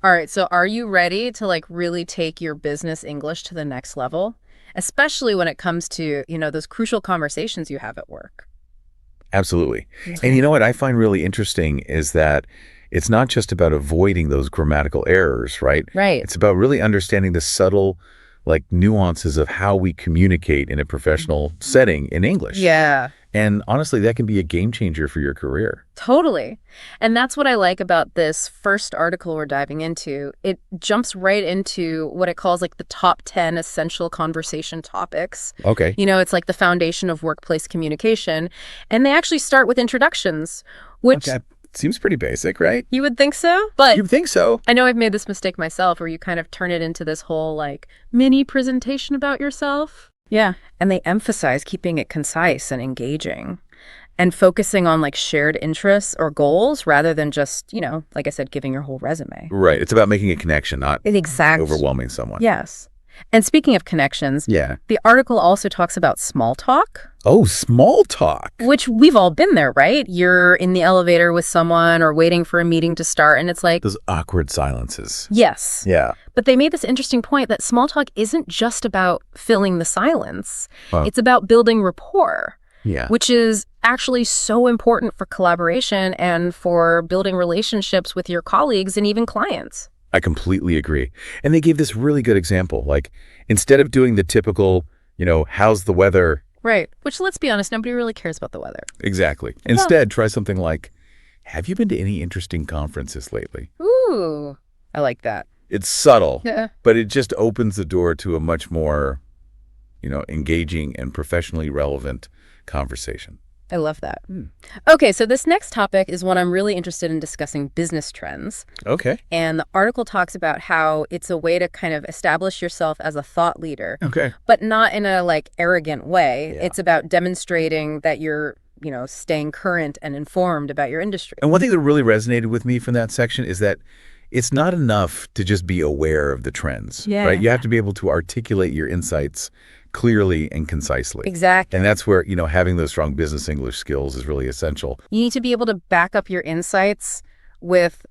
All right, so are you ready to like really take your business English to the next level? Especially when it comes to, those crucial conversations you have at work. Absolutely. And Okay. you know what I find really interesting is that it's not just about avoiding those grammatical errors, right? Right. It's about really understanding the subtle, like, nuances of how we communicate in a professional setting in English. Yeah, And honestly, that can be a game changer for your career. totally. And that's what I like about this first article we're diving into. It jumps right into what it calls like the top 10 essential conversation topics. Okay. It's like the foundation of workplace communication. And they actually start with introductions, which Okay. Seems pretty basic, right? you would think so. But You'd think so. I know I've made this mistake myself where you kind of turn it into this whole like mini presentation about yourself. Yeah. And they emphasize keeping it concise and engaging and focusing on like shared interests or goals rather than just, like I said, giving your whole resume. Right. It's about making a connection, not Exact. overwhelming someone. Yes. And speaking of connections, Yeah. the article also talks about small talk, Oh, small talk. which we've all been there, right? You're in the elevator with someone or waiting for a meeting to start, and it's like, Those awkward silences. yes. Yeah. But they made this interesting point that small talk isn't just about filling the silence. Wow. It's about building rapport, Yeah. which is actually so important for collaboration and for building relationships with your colleagues and even clients. I completely agree. And they gave this really good example. Like, instead of doing the typical, how's the weather? Right. Which, let's be honest, nobody really cares about the weather. Exactly. Instead, try something like, have you been to any interesting conferences lately? Ooh, I like that. It's subtle, Yeah. but it just opens the door to a much more, engaging and professionally relevant conversation. I love that. Okay, so this next topic is one I'm really interested in discussing business trends. Okay. And the article talks about how it's a way to kind of establish yourself as a thought leader, Okay. but not in a like arrogant way. Yeah. It's about demonstrating that you're, staying current and informed about your industry. And one thing that really resonated with me from that section is that it's not enough to just be aware of the trends, Yeah. right? You have to be able to articulate your insights clearly and concisely. Exactly. And that's where, having those strong business English skills is really essential. You need to be able to back up your insights with,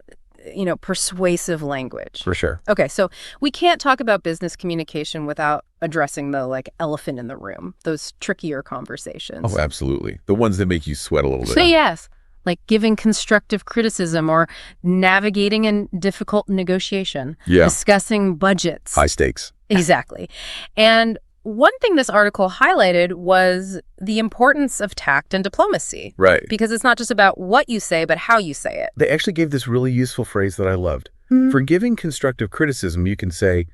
persuasive language. For sure. Okay, so we can't talk about business communication without addressing the like elephant in the room, those trickier conversations. Oh, absolutely. The ones that make you sweat a little bit. So yes, like giving constructive criticism or navigating a difficult negotiation, Yeah. discussing budgets. High stakes. Exactly. And one thing this article highlighted was the importance of tact and diplomacy. Right. Because it's not just about what you say, but how you say it. They actually gave this really useful phrase that I loved. Mhm. For giving constructive criticism, you can say,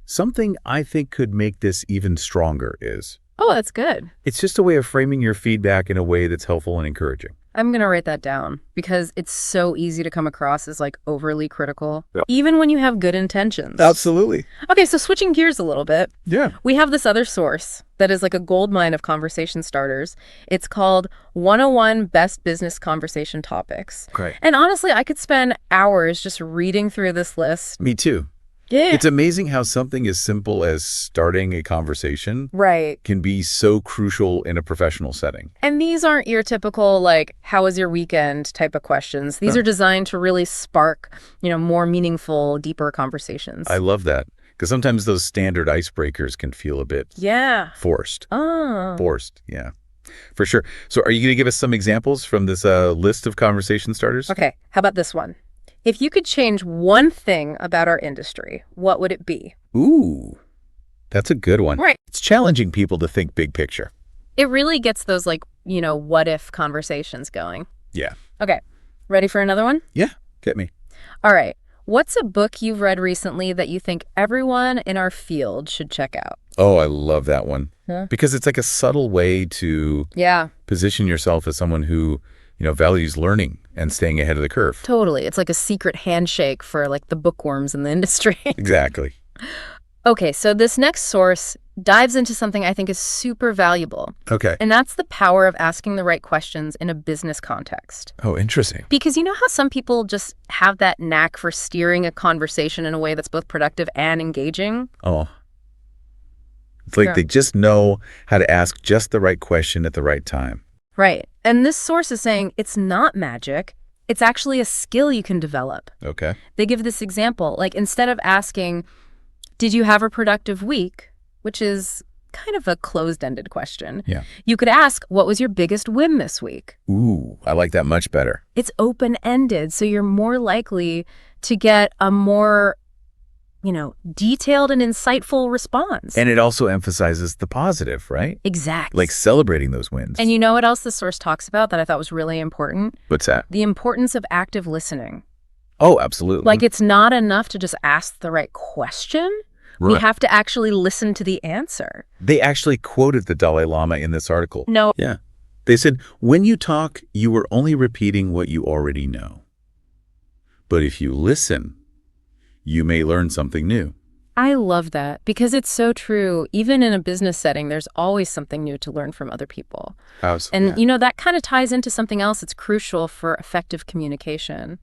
something I think could make this even stronger is. Oh, that's good. It's just a way of framing your feedback in a way that's helpful and encouraging. I'm going to write that down because it's so easy to come across as like overly critical, Yep. even when you have good intentions. Absolutely. Okay, so switching gears a little bit, Yeah. we have this other source that is like a goldmine of conversation starters. It's called 101 Best Business Conversation Topics. Great. And honestly, I could spend hours just reading through this list. Me too. Yeah. It's amazing how something as simple as starting a conversation Right. can be so crucial in a professional setting. And these aren't your typical, like, how was your weekend type of questions. These are designed to really spark, more meaningful, deeper conversations. I love that because sometimes those standard icebreakers can feel a bit Yeah. forced. Oh. Forced, yeah, for sure. So are you going to give us some examples from this list of conversation starters? Okay, how about this one? If you could change one thing about our industry, what would it be? Ooh, that's a good one. Right. It's challenging people to think big picture. It really gets those, like, what if conversations going. Yeah. Okay, ready for another one? Yeah, get me. All right. What's a book you've read recently that you think everyone in our field should check out? Oh, I love that one. Huh? Because it's like a subtle way to Yeah, position yourself as someone who, values learning and staying ahead of the curve. totally. It's like a secret handshake for, like, the bookworms in the industry. Exactly. Okay, so this next source dives into something I think is super valuable, Okay. and that's the power of asking the right questions in a business context. Oh, interesting. Because you know how some people just have that knack for steering a conversation in a way that's both productive and engaging? Oh. It's like Yeah. they just know how to ask just the right question at the right time. Right. And this source is saying it's not magic. It's actually a skill you can develop. Okay. They give this example, like instead of asking, did you have a productive week? Which is kind of a closed-ended question. Yeah. You could ask, what was your biggest win this week? Ooh, I like that much better. It's open-ended, so you're more likely to get a more, detailed and insightful response. And it also emphasizes the positive, right? Exactly. Like celebrating those wins. And you know what else the source talks about that I thought was really important? What's that? The importance of active listening. Oh, absolutely. Like, it's not enough to just ask the right question. We Right. have to actually listen to the answer. They actually quoted the Dalai Lama in this article. No. Yeah. They said, when you talk, you are only repeating what you already know. But if you listen, you may learn something new. I love that because it's so true. Even in a business setting, there's always something new to learn from other people. And, that kind of ties into something else that's crucial for effective communication,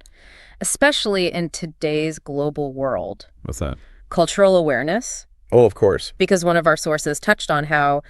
especially in today's global world. What's that? Cultural awareness. Oh, of course. Because one of our sources touched on how,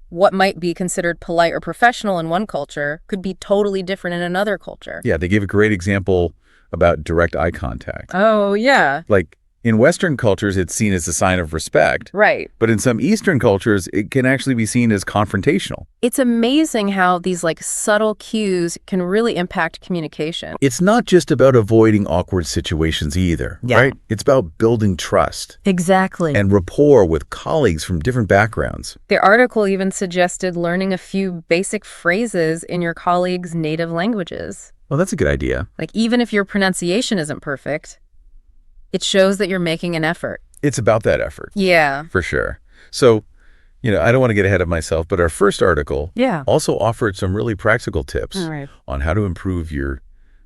what might be considered polite or professional in one culture could be totally different in another culture. Yeah, they gave a great example about direct eye contact. Oh, yeah. Like, in Western cultures, it's seen as a sign of respect. Right. But in some Eastern cultures, it can actually be seen as confrontational. It's amazing how these subtle cues can really impact communication. It's not just about avoiding awkward situations either, Yeah. right? It's about building trust Exactly. and rapport with colleagues from different backgrounds. The article even suggested learning a few basic phrases in your colleagues' native languages. Well, that's a good idea. Like, even if your pronunciation isn't perfect, it shows that you're making an effort. It's about that effort. Yeah. For sure. So, I don't want to get ahead of myself, but our first article Yeah. also offered some really practical tips All right. on how to improve your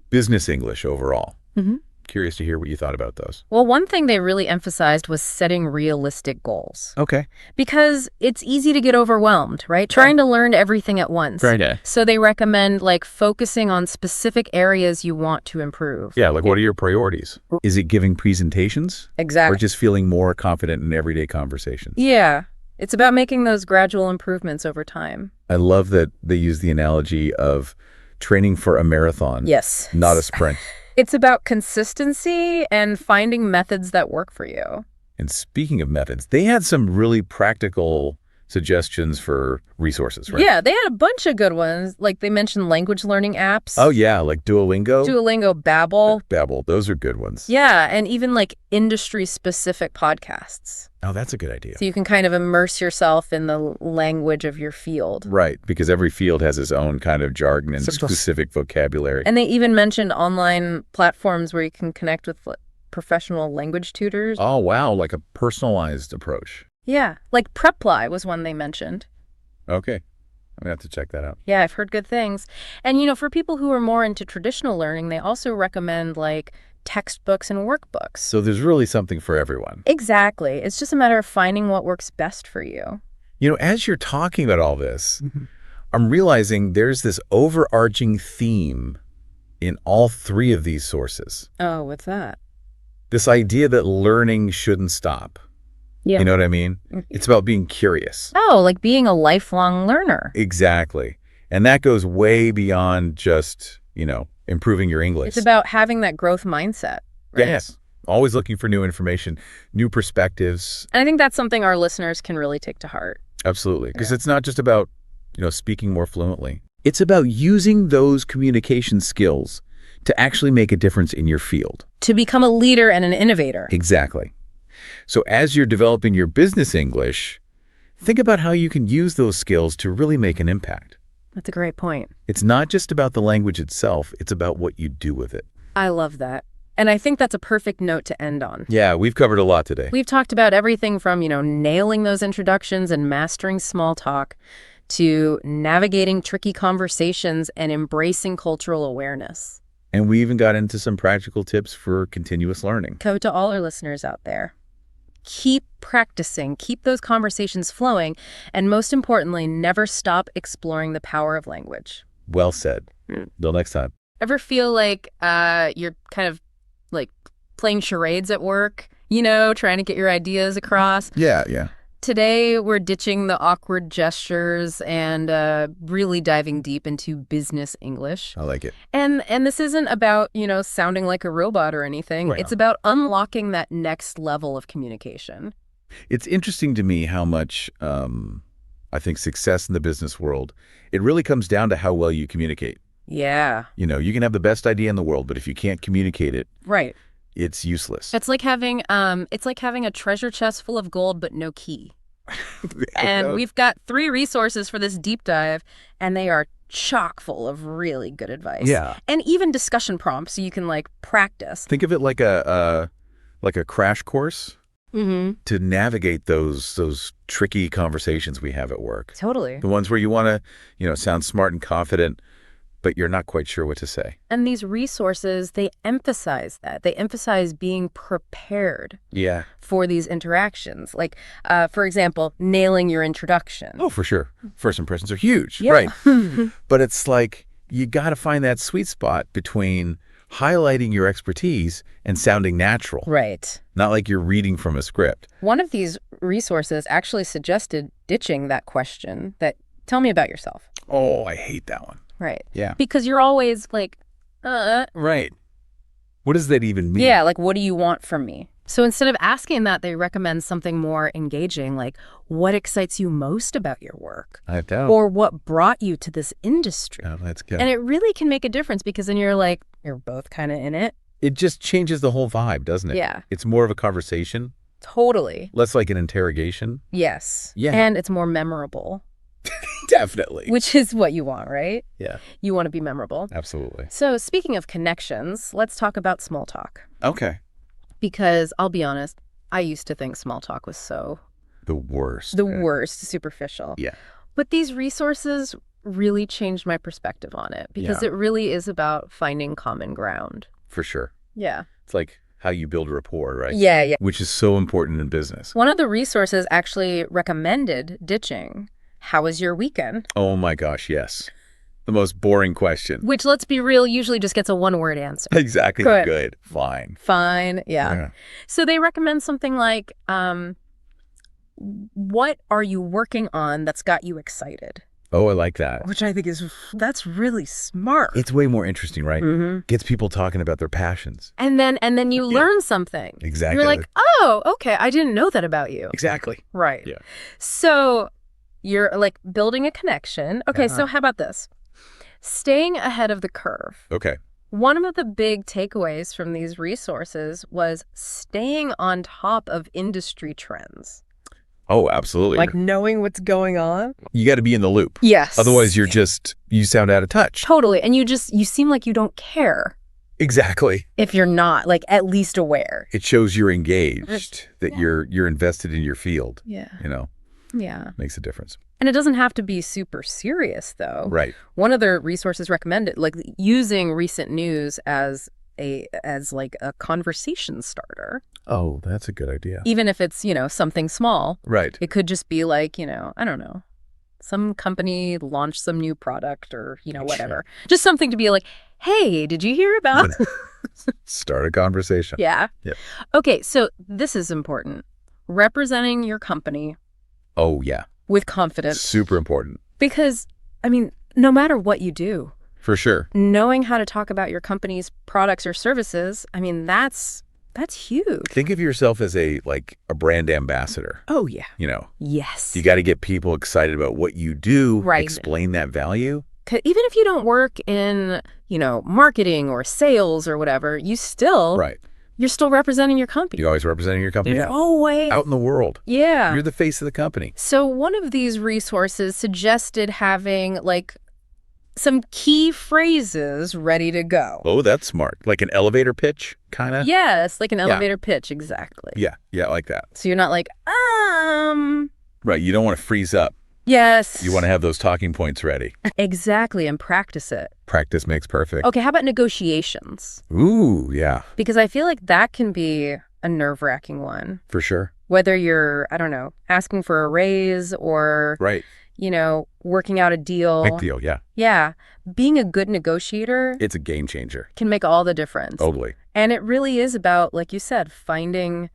business English overall. Mm-hmm. Curious to hear what you thought about those. Well, one thing they really emphasized was setting realistic goals. Okay. Because it's easy to get overwhelmed, right? Trying to learn everything at once. Right. So they recommend focusing on specific areas you want to improve. Yeah, what are your priorities? Is it giving presentations or Exactly. just feeling more confident in everyday conversations? Yeah. It's about making those gradual improvements over time. I love that they use the analogy of training for a marathon, Yes. not a sprint. It's about consistency and finding methods that work for you. And speaking of methods, they had some really practical suggestions for resources, right? Yeah, they had a bunch of good ones. Like they mentioned language learning apps. Oh, yeah, like Duolingo. Duolingo, Babbel. Babbel, those are good ones. Yeah, and even industry-specific podcasts. Oh, that's a good idea. So you can kind of immerse yourself in the language of your field. Right, because every field has its own kind of jargon and specific vocabulary. And they even mentioned online platforms where you can connect with professional language tutors. Oh, wow, like a personalized approach. Yeah, like Preply was one they mentioned. Okay, I'm going to have to check that out. Yeah, I've heard good things. And, for people who are more into traditional learning, they also recommend textbooks and workbooks. So there's really something for everyone. Exactly. It's just a matter of finding what works best for you. As you're talking about all this, I'm realizing there's this overarching theme in all three of these sources. Oh, what's that? This idea that learning shouldn't stop. Yeah. You know what I mean? It's about being curious. Oh, like being a lifelong learner. Exactly. And that goes way beyond just, improving your English. It's about having that growth mindset. Right? Yes. Always looking for new information, new perspectives. And I think that's something our listeners can really take to heart. Absolutely. Because it's not just about, speaking more fluently. It's about using those communication skills to actually make a difference in your field. To become a leader and an innovator. Exactly. So as you're developing your business English, think about how you can use those skills to really make an impact. That's a great point. It's not just about the language itself, it's about what you do with it. I love that. And I think that's a perfect note to end on. Yeah, we've covered a lot today. We've talked about everything from, nailing those introductions and mastering small talk to navigating tricky conversations and embracing cultural awareness. And we even got into some practical tips for continuous learning. So to all our listeners out there, keep practicing, keep those conversations flowing, and most importantly, never stop exploring the power of language. Well said. Till next time. Ever feel like you're kind of playing charades at work, trying to get your ideas across? Yeah. today we're ditching the awkward gestures and really diving deep into business English. I like it. And this isn't about, sounding like a robot or anything. Right. It's about unlocking that next level of communication. It's interesting to me how much I think success in the business world, it really comes down to how well you communicate. Yeah. You can have the best idea in the world, but if you can't communicate it, Right. it's useless. It's like having a treasure chest full of gold but no key. And we've got 3 resources for this deep dive, and they are chock full of really good advice. Yeah. And even discussion prompts so you can practice. Think of it like a crash course Mm-hmm. to navigate those tricky conversations we have at work. Totally. The ones where you want to, sound smart and confident, but you're not quite sure what to say. And these resources, they emphasize that. They emphasize being prepared Yeah. for these interactions. Like, for example, nailing your introduction. Oh, for sure. First impressions are huge. Yeah. Right. But it's like you got to find that sweet spot between highlighting your expertise and sounding natural. Right. Not like you're reading from a script. One of these resources actually suggested ditching that question that, tell me about yourself. Oh, I hate that one. Right. Yeah. Because you're always like, Right. What does that even mean? yeah, like, what do you want from me? So instead of asking that, they recommend something more engaging, like, what excites you most about your work? I don't. Or what brought you to this industry? Oh, that's good. And it really can make a difference because then you're both kind of in it. It just changes the whole vibe, doesn't it? Yeah. It's more of a conversation, Totally. less like an interrogation. Yes. Yeah. And it's more memorable, Definitely. which is what you want, right? Yeah, You want to be memorable. absolutely. So speaking of connections, let's talk about small talk. Okay. Because I'll be honest, I used to think small talk was The worst. the worst, superficial. Yeah. But these resources really changed my perspective on it because Yeah. it really is about finding common ground. For sure. Yeah. It's like how you build rapport, right? Yeah, yeah. Which is so important in business. One of the resources actually recommended ditching. How was your weekend? Oh my gosh, yes. The most boring question. Which, let's be real, usually just gets a one-word answer. Exactly. Good. Good. Fine. Fine. Yeah. So they recommend something like, what are you working on that's got you excited? Oh, I like that. Which I think that's really smart. It's way more interesting, right? Mm-hmm. Gets people talking about their passions. And then you learn something. Exactly. You're like, oh, okay, I didn't know that about you. Exactly. Right. Yeah. So you're building a connection. Okay, Uh-huh. so how about this? Staying ahead of the curve. Okay. One of the big takeaways from these resources was staying on top of industry trends. Oh, absolutely. Knowing what's going on. You got to be in the loop. Yes. Otherwise, you sound out of touch. Totally. And you seem like you don't care Exactly. if you're not, at least aware. It shows you're engaged, that you're invested in your field. Yeah. Yeah. Makes a difference. And it doesn't have to be super serious, though. Right. One of the resources recommended, using recent news as a conversation starter. Oh, that's a good idea. Even if it's, something small. Right. It could just be I don't know, some company launched some new product or, whatever. Just something to be like, hey, did you hear about? Start a conversation. Yeah. Yep. Okay, so this is important. Representing your company Oh, yeah. with confidence. Super important. Because, no matter what you do, For sure. knowing how to talk about your company's products or services, that's huge. Think of yourself as a brand ambassador. Oh, yeah. Yes. Yes. You got to get people excited about what you do. Right. Explain that value. 'Cause even if you don't work in, marketing or sales or whatever, you're still representing your company. You're always representing your company. Always. Out in the world. Yeah. You're the face of the company. So one of these resources suggested having some key phrases ready to go. Oh, that's smart. Like an elevator pitch, kind of? Yes, like an elevator pitch, exactly. Yeah, I like that. So you're not Right, you don't want to freeze up. yes. You want to have those talking points ready. Exactly, and practice it. Practice makes perfect. Okay, how about negotiations? Ooh, yeah, Because I feel like that can be a nerve-wracking one. for sure. Whether you're, I don't know, asking for a raise or, Right. working out a deal. Big deal, yeah. Yeah. Being a good negotiator It's a game changer. can make all the difference. Totally. And it really is about, like you said, finding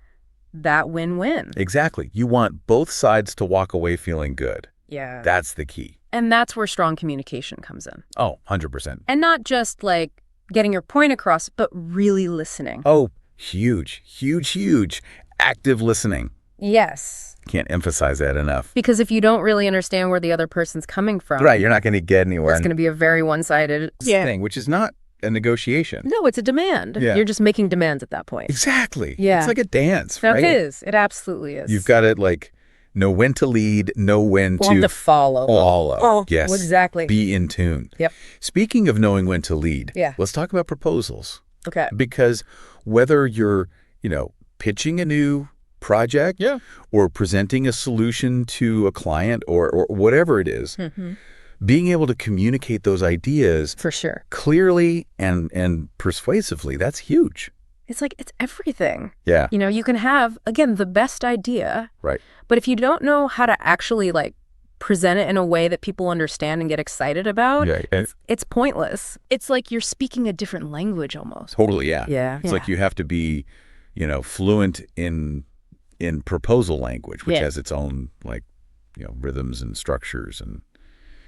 that win-win. Exactly. You want both sides to walk away feeling good. Yeah. That's the key. And that's where strong communication comes in. Oh, 100%. And not just like getting your point across, but really listening. Oh, huge, huge, huge. Active listening. Yes. Can't emphasize that enough. Because if you don't really understand where the other person's coming from, Right, you're not going to get anywhere. it's going to be a very one-sided thing, which is not a negotiation. No, it's a demand. Yeah. You're just making demands at that point. Exactly. Yeah. It's like a dance, No, right? it is. It absolutely is. You've got to like know when to lead, know when to follow. follow. Oh, yes. exactly. Be in tune. Yep. Speaking of knowing when to lead, Yeah. let's talk about proposals. Okay. Because whether you're, pitching a new project or presenting a solution to a client or whatever it is, being able to communicate those ideas For sure. clearly and persuasively, that's huge. It's like, it's everything. Yeah. You can have, again, the best idea, Right. but if you don't know how to actually like present it in a way that people understand and get excited about, Yeah. it's pointless. It's like you're speaking a different language almost. Totally, yeah. Yeah. It's like you have to be, fluent in proposal language, which Yeah. has its own rhythms and structures and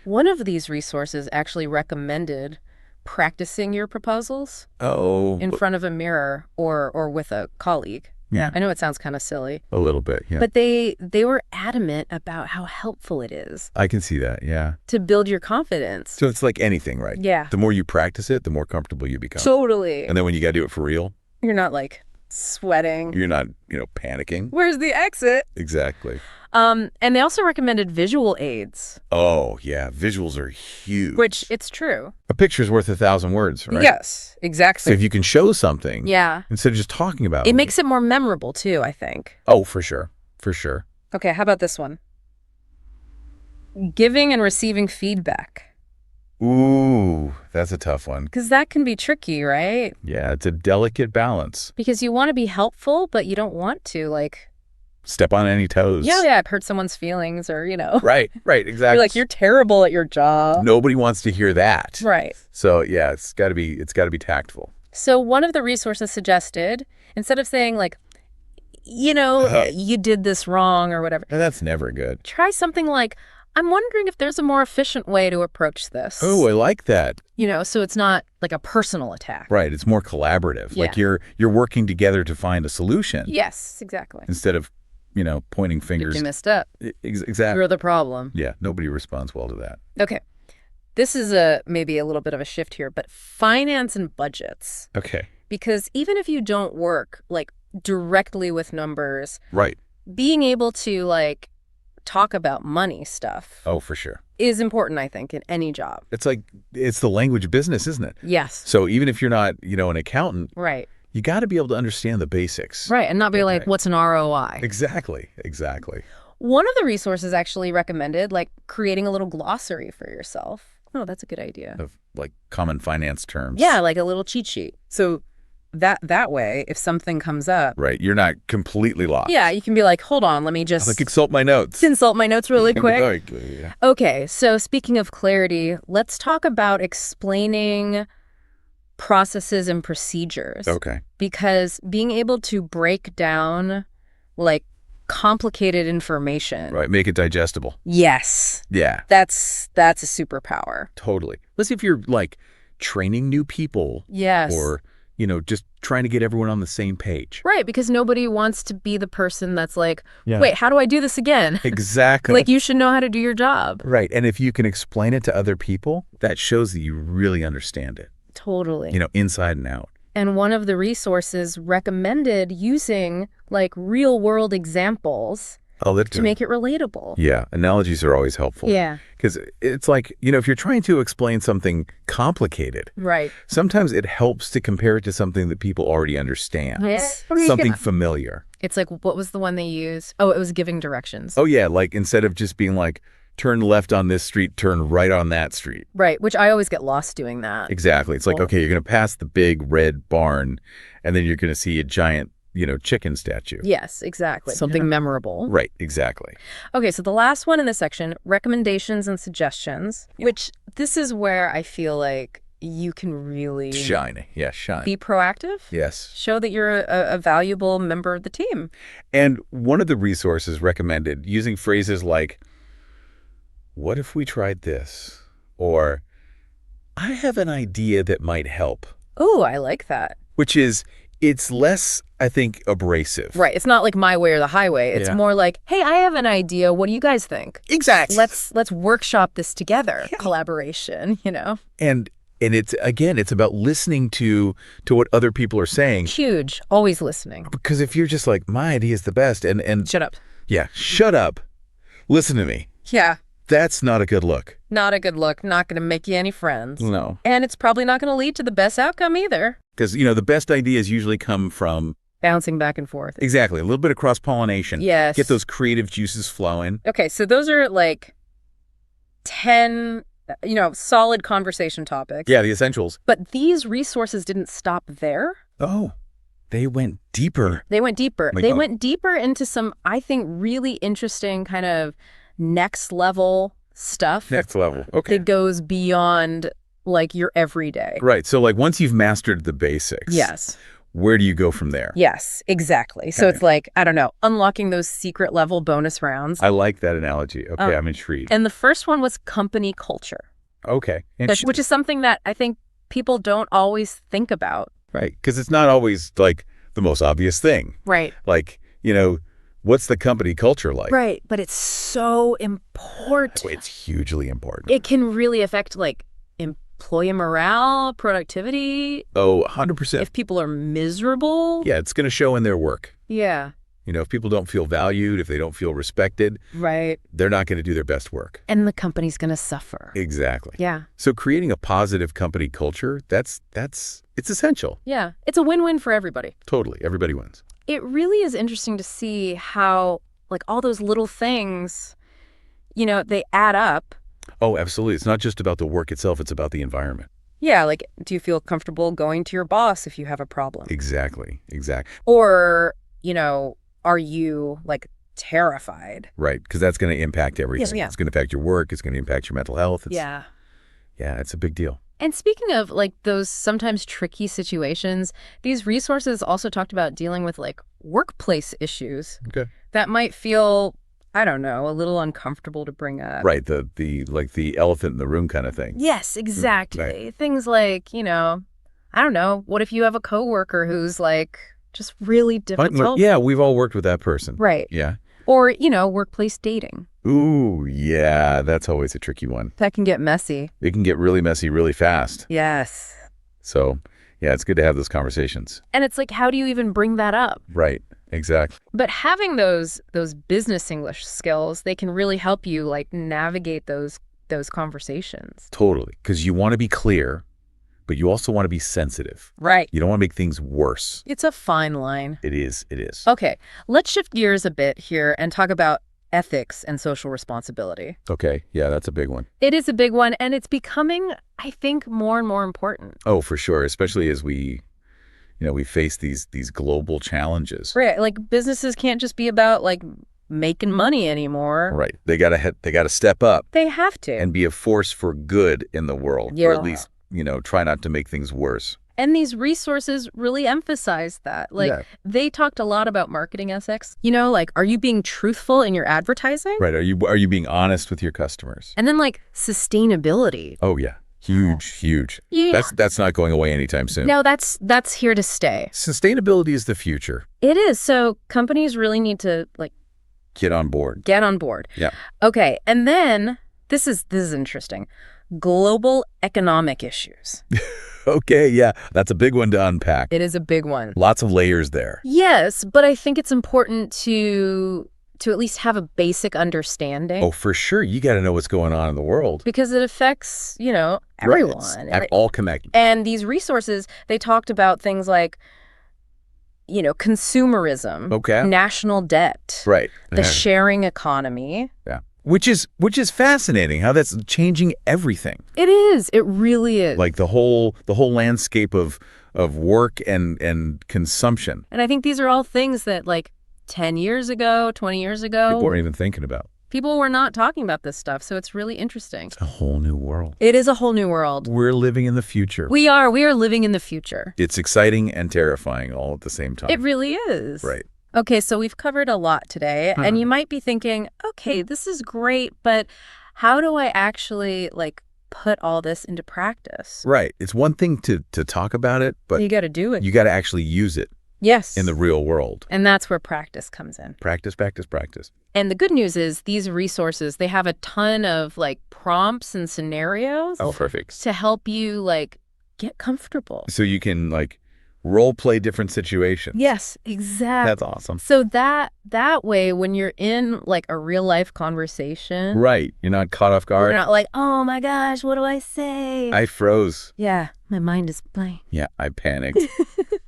One of these resources actually recommended practicing your proposals in front of a mirror or with a colleague. Yeah. I know it sounds kind of silly, A little bit, yeah. but they were adamant about how helpful it is I can see that, yeah. to build your confidence. So it's like anything, right? Yeah. The more you practice it, the more comfortable you become. Totally. And then when you got to do it for real, You're not like sweating. you're not, panicking. Where's the exit? Exactly. And they also recommended visual aids, Oh, yeah. Visuals are huge. which it's true. A picture's worth 1,000 words, right? Yes, So exactly. if you can show something Yeah. instead of just talking about It makes it more memorable too, I think. Oh, for sure. For sure. Okay, how about this one? Giving and receiving feedback. Ooh, that's a tough one. Because that can be tricky, right? Yeah, it's a delicate balance. Because you want to be helpful, but you don't want to, like, Step on any toes. yeah, hurt someone's feelings or, Right, exactly. you're like, you're terrible at your job. Nobody wants to hear that. Right. So, yeah, it's got to be tactful. So one of the resources suggested, instead of saying, like, you did this wrong or whatever, And that's never good. try something like, I'm wondering if there's a more efficient way to approach this. Oh, I like that. So it's not like a personal attack. Right, it's more collaborative. Like Yeah. you're working together to find a solution Yes, exactly. instead of, pointing fingers. You messed up. Exactly. You're the problem. Yeah, nobody responds well to that. Okay. This is maybe a little bit of a shift here, but finance and budgets. Okay. Because even if you don't work like directly with numbers, Right. being able to like talk about money stuff Oh, for sure. is important, I think, in any job. It's the language of business, isn't it? Yes. So even if you're not, an accountant, Right. you got to be able to understand the basics. Right. And not be like, Right. what's an ROI? Exactly. One of the resources actually recommended like creating a little glossary for yourself. Oh, that's a good idea. Of common finance terms. Yeah, like a little cheat sheet. So that way, if something comes up, Right. You're not completely lost. yeah, you can be like, hold on, let me just Consult my notes. consult my notes really quick. Yeah. Okay, so speaking of clarity, let's talk about explaining processes and procedures. Okay. Because being able to break down like complicated information. Right. Make it digestible. Yes. Yeah. That's a superpower. Totally. Let's see if you're training new people Yes. or, just trying to get everyone on the same page. Right, because nobody wants to be the person that's like, Yeah. wait, how do I do this again? Exactly. Like, you should know how to do your job. Right. And if you can explain it to other people, that shows that you really understand it, Totally. inside and out. And one of the resources recommended using like real world examples Oh, that's to make it relatable. Yeah. Analogies are always helpful. Yeah. Because it's like, if you're trying to explain something complicated, Right. sometimes it helps to compare it to something that people already understand. Yes. Something familiar. It's like, what was the one they used? Oh, it was giving directions. Oh, yeah. Instead of just being turn left on this street, turn right on that street. Right, which I always get lost doing that. Exactly. It's like, Oh. okay, you're going to pass the big red barn, and then you're going to see a giant, chicken statue. Yes, exactly. Something memorable. Right. Exactly. Okay, so the last one in this section, recommendations and suggestions, which this is where I feel like you can really Shine. Yeah, shine. be proactive. Yes. Show that you're a valuable member of the team. And one of the resources recommended using phrases like, what if we tried this? Or, I have an idea that might help. Oh, I like that. Which is, it's less, I think, abrasive. Right. It's not like my way or the highway. It's more like, hey, I have an idea. What do you guys think? Exactly. Let's workshop this together. Yeah. Collaboration, And it's, again, it's about listening to what other people are saying. Huge. Always listening. Because if you're just like, my idea is the best, and shut up. Yeah, shut up. Listen to me. Yeah. That's not a good look. Not a good look. Not going to make you any friends. No. And it's probably not going to lead to the best outcome either. Because, the best ideas usually come from bouncing back and forth. Exactly. A little bit of cross-pollination. Yes. Get those creative juices flowing. Okay, so those are like 10, solid conversation topics. Yeah, the essentials. But these resources didn't stop there. Oh, they went deeper. They went deeper. They went deeper into some, I think, really interesting kind of next level stuff. Next level. Okay. That goes beyond like your everyday. Right. So like once you've mastered the basics. Yes. Where do you go from there? Yes, exactly. So it's like, I don't know, unlocking those secret level bonus rounds. I like that analogy. Okay, I'm intrigued. And the first one was company culture. Okay. Which is something that I think people don't always think about. Right. Because it's not always like the most obvious thing. Right. Like, what's the company culture like? Right. But it's so important. It's hugely important. It can really affect like employee morale, productivity. Oh, 100%. If people are miserable. Yeah, it's going to show in their work. Yeah. If people don't feel valued, if they don't feel respected, right, they're not going to do their best work. And the company's going to suffer. Exactly. Yeah. So creating a positive company culture, it's essential. Yeah. It's a win-win for everybody. Totally. Everybody wins. It really is interesting to see how like all those little things, they add up. Oh, absolutely. It's not just about the work itself. It's about the environment. Yeah. Like, do you feel comfortable going to your boss if you have a problem? Exactly. Or, are you like terrified? Right. Because that's going to impact everything. Yeah. It's going to impact your work. It's going to impact your mental health. Yeah, it's a big deal. And speaking of like those sometimes tricky situations, these resources also talked about dealing with like workplace issues. Okay. That might feel, I don't know, a little uncomfortable to bring up. Right. The elephant in the room kind of thing. Yes, exactly. Right. Things like, I don't know, what if you have a coworker who's like just really difficult? Yeah, we've all worked with that person. Right. Yeah. Or, workplace dating. Ooh, yeah, that's always a tricky one. That can get messy. It can get really messy really fast. Yes. So, yeah, it's good to have those conversations. And it's like, how do you even bring that up? Right, exactly. But having those business English skills, they can really help you like navigate those conversations. Totally, because you want to be clear, but you also want to be sensitive. Right. You don't want to make things worse. It's a fine line. It is. Okay, let's shift gears a bit here and talk about ethics and social responsibility. Okay, yeah, that's a big one. It is a big one, and it's becoming, I think, more and more important. Oh, for sure, especially as we face these global challenges. Right, like businesses can't just be about like making money anymore. Right, they gotta step up. They have to. And be a force for good in the world, yeah. Or at least try not to make things worse. And these resources really emphasize that. They talked a lot about marketing ethics. Like, are you being truthful in your advertising? Right. Are you being honest with your customers? And then like sustainability. Oh yeah, huge. Yeah. That's not going away anytime soon. No, that's here to stay. Sustainability is the future. It is. So companies really need to like get on board. Yeah. Okay, and then this is interesting. Global economic issues. Okay, yeah, that's a big one to unpack. It is a big one. Lots of layers there. Yes, but I think it's important to at least have a basic understanding. Oh, for sure. You got to know what's going on in the world. Because it affects, everyone. Right. It's all connected. And these resources, they talked about things like, consumerism. Okay. National debt. Right. The sharing economy. Yeah. Which is fascinating how that's changing everything. It is. It really is. Like the whole landscape of work and consumption. And I think these are all things that like 10 years ago, 20 years ago, people weren't even thinking about. People were not talking about this stuff, so it's really interesting. It's a whole new world. It is a whole new world. We're living in the future. We are living in the future. It's exciting and terrifying all at the same time. It really is. Right. Okay, so we've covered a lot today, and you might be thinking, okay, this is great, but how do I actually, like, put all this into practice? Right. It's one thing to talk about it, but you got to do it. You got to actually use it. Yes. In the real world. And that's where practice comes in. Practice, practice, practice. And the good news is these resources, they have a ton of like prompts and scenarios. Oh, perfect. To help you like get comfortable. So you can like role play different situations. Yes, exactly. That's awesome. So that way, when you're in like a real life conversation. Right. You're not caught off guard. You're not like, oh my gosh, what do I say? I froze. Yeah. My mind is blank. Yeah, I panicked.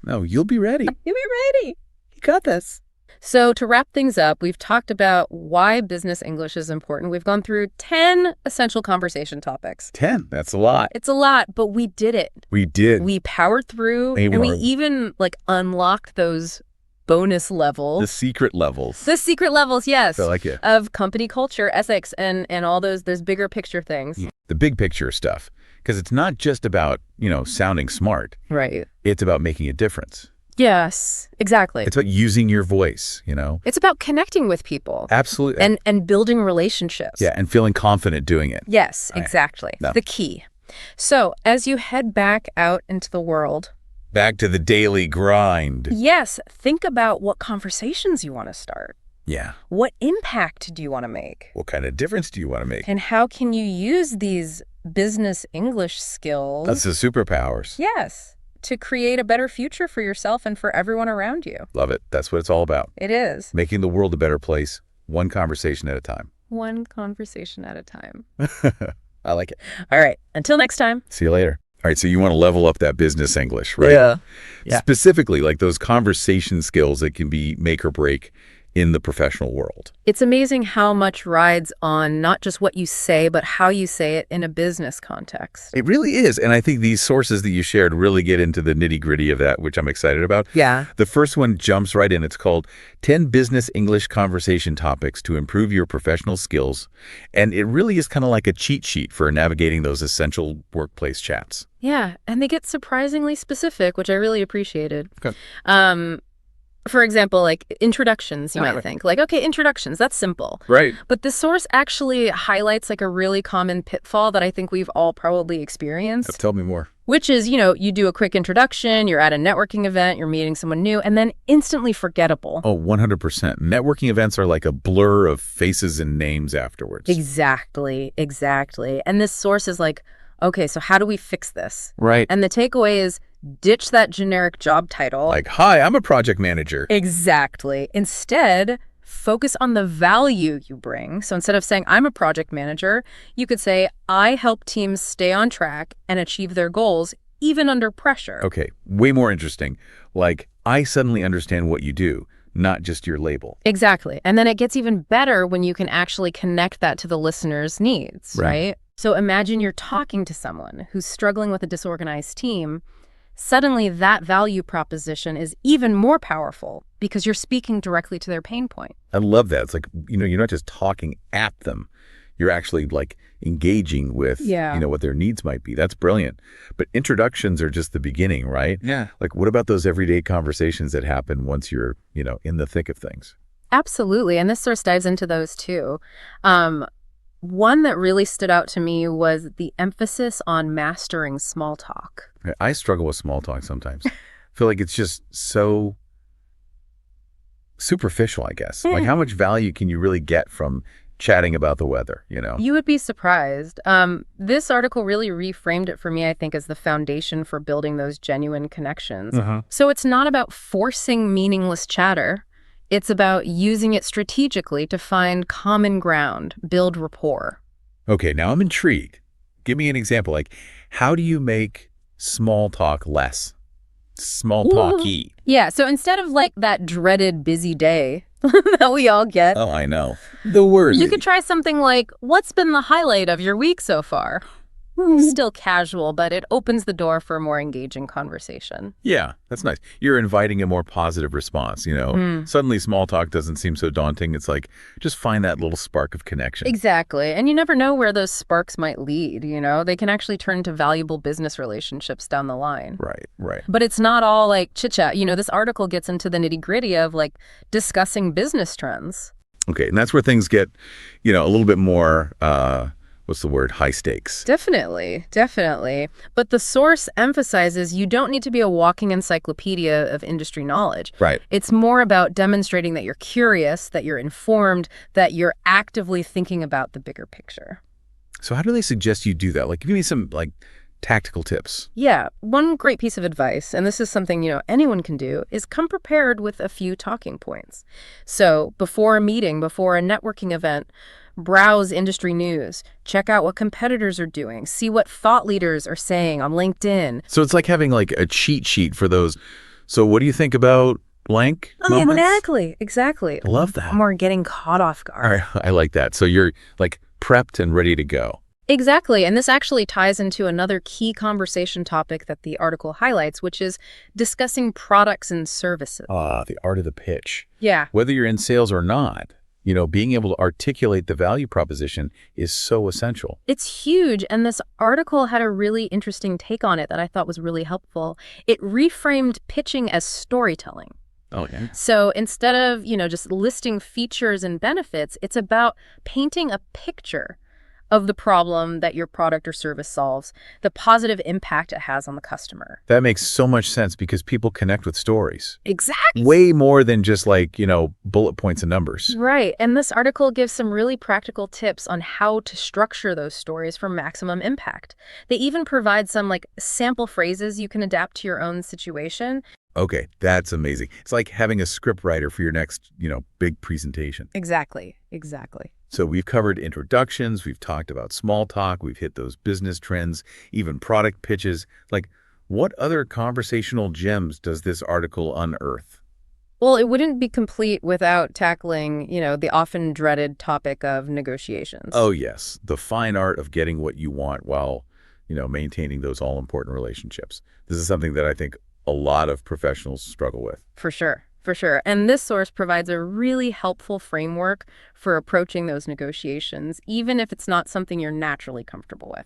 No, you'll be ready. You'll be ready. You got this. So to wrap things up, we've talked about why business English is important. We've gone through 10 essential conversation topics. 10. That's a lot. It's a lot, but we did it. We did. We powered through, and we even like unlocked those bonus levels. The secret levels. The secret levels, yes. I like it. Of company culture, ethics, and all those bigger picture things. The big picture stuff. Because it's not just about, sounding smart. Right. It's about making a difference. Yes, exactly. It's about using your voice, It's about connecting with people. Absolutely. And building relationships. Yeah, and feeling confident doing it. Yes, exactly. No. The key. So as you head back out into the world. Back to the daily grind. Yes, think about what conversations you want to start. Yeah. What impact do you want to make? What kind of difference do you want to make? And how can you use these business English skills? That's the superpowers. Yes. To create a better future for yourself and for everyone around you. Love it. That's what it's all about. It is. Making the world a better place, one conversation at a time. One conversation at a time. I like it. All right. Until next time. See you later. All right. So you want to level up that business English, right? Yeah. Specifically, like those conversation skills that can be make or break in the professional world. It's amazing how much rides on not just what you say, but how you say it in a business context. It really is. And I think these sources that you shared really get into the nitty-gritty of that, which I'm excited about. Yeah. The first one jumps right in. It's called 10 Business English Conversation Topics to Improve Your Professional Skills. And it really is kind of like a cheat sheet for navigating those essential workplace chats. Yeah. And they get surprisingly specific, which I really appreciated. Okay. For example, like introductions, you might think. Like, okay, introductions, that's simple. Right. But this source actually highlights like a really common pitfall that I think we've all probably experienced. Tell me more. Which is, you do a quick introduction, you're at a networking event, you're meeting someone new, and then instantly forgettable. Oh, 100%. Networking events are like a blur of faces and names afterwards. Exactly. And this source is like, okay, so how do we fix this? Right. And the takeaway is ditch that generic job title. Like, hi, I'm a project manager. Exactly. Instead, focus on the value you bring. So instead of saying, I'm a project manager, you could say, I help teams stay on track and achieve their goals, even under pressure. Okay, way more interesting. Like, I suddenly understand what you do, not just your label. Exactly. And then it gets even better when you can actually connect that to the listener's needs, right? So imagine you're talking to someone who's struggling with a disorganized team. Suddenly that value proposition is even more powerful because you're speaking directly to their pain point. I love that. It's like, you're not just talking at them. You're actually like engaging with, what their needs might be. That's brilliant. But introductions are just the beginning, right? Yeah. Like, what about those everyday conversations that happen once you're, in the thick of things? Absolutely. And this source dives into those too. One that really stood out to me was the emphasis on mastering small talk. I struggle with small talk sometimes. I feel like it's just so superficial, I guess. Like, how much value can you really get from chatting about the weather, You would be surprised. This article really reframed it for me, I think, as the foundation for building those genuine connections. So it's not about forcing meaningless chatter. It's about using it strategically to find common ground, build rapport. Okay, now I'm intrigued. Give me an example. Like, how do you make small talk less small talky? Yeah, so instead of like that dreaded busy day that we all get. Oh, I know. The word. You could try something like, what's been the highlight of your week so far? Still casual, but it opens the door for a more engaging conversation. Yeah, that's nice. You're inviting a more positive response, Suddenly small talk doesn't seem so daunting. It's like, just find that little spark of connection. Exactly. And you never know where those sparks might lead, They can actually turn into valuable business relationships down the line. Right. But it's not all like chit-chat. This article gets into the nitty-gritty of like discussing business trends. Okay, and that's where things get, a little bit more, what's the word, high stakes. Definitely. But the source emphasizes you don't need to be a walking encyclopedia of industry knowledge. Right. It's more about demonstrating that you're curious, that you're informed, that you're actively thinking about the bigger picture. So how do they suggest you do that? Like, give me some, tactical tips. Yeah, one great piece of advice, and this is something, anyone can do, is come prepared with a few talking points. So before a meeting, before a networking event, browse industry news, check out what competitors are doing, see what thought leaders are saying on LinkedIn. So it's like having a cheat sheet for those. So what do you think about blank moments? Exactly. I love that. More getting caught off guard. All right, I like that. So you're prepped and ready to go. Exactly. And this actually ties into another key conversation topic that the article highlights, which is discussing products and services. The art of the pitch. Yeah. Whether you're in sales or not, being able to articulate the value proposition is so essential. It's huge. And this article had a really interesting take on it that I thought was really helpful. It reframed pitching as storytelling. Oh, yeah. So instead of, just listing features and benefits, it's about painting a picture of the problem that your product or service solves, the positive impact it has on the customer. That makes so much sense because people connect with stories. Exactly. Way more than just bullet points and numbers. Right. And this article gives some really practical tips on how to structure those stories for maximum impact. They even provide some sample phrases you can adapt to your own situation. Okay, that's amazing. It's like having a script writer for your next, big presentation. Exactly. So we've covered introductions, we've talked about small talk, we've hit those business trends, even product pitches. What other conversational gems does this article unearth? Well, it wouldn't be complete without tackling, the often dreaded topic of negotiations. Oh, yes. The fine art of getting what you want while, maintaining those all-important relationships. This is something that I think a lot of professionals struggle with. For sure. And this source provides a really helpful framework for approaching those negotiations, even if it's not something you're naturally comfortable with.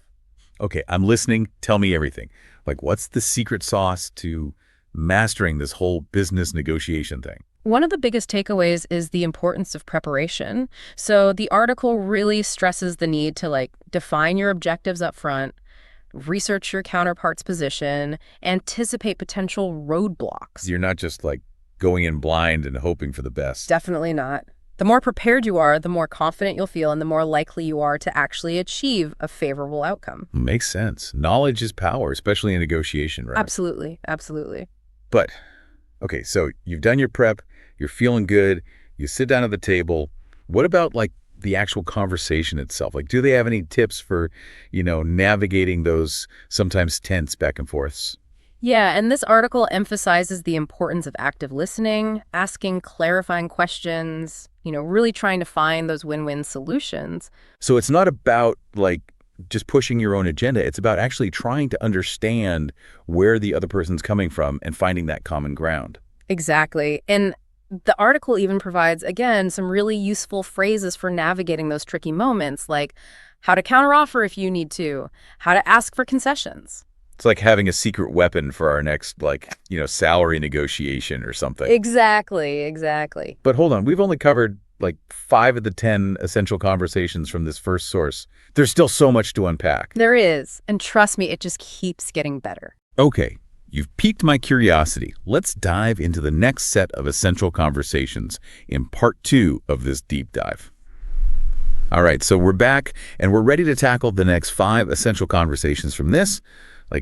Okay, I'm listening. Tell me everything. What's the secret sauce to mastering this whole business negotiation thing? One of the biggest takeaways is the importance of preparation. So the article really stresses the need to define your objectives up front, research your counterpart's position, anticipate potential roadblocks. You're not just going in blind and hoping for the best. Definitely not. The more prepared you are, the more confident you'll feel and the more likely you are to actually achieve a favorable outcome. Makes sense. Knowledge is power, especially in negotiation, right? Absolutely. But, okay, so you've done your prep, you're feeling good, you sit down at the table. What about the actual conversation itself? Do they have any tips for, navigating those sometimes tense back and forths? Yeah, and this article emphasizes the importance of active listening, asking clarifying questions, really trying to find those win-win solutions. So it's not about just pushing your own agenda. It's about actually trying to understand where the other person's coming from and finding that common ground. Exactly. And the article even provides, again, some really useful phrases for navigating those tricky moments, like how to counteroffer if you need to, how to ask for concessions. It's like having a secret weapon for our next, salary negotiation or something. Exactly. But hold on, we've only covered 5 of the 10 essential conversations from this first source. There's still so much to unpack. There is. And trust me, it just keeps getting better. Okay, you've piqued my curiosity. Let's dive into the next set of essential conversations in part 2 of this deep dive. All right, so we're back and we're ready to tackle the next 5 essential conversations from this,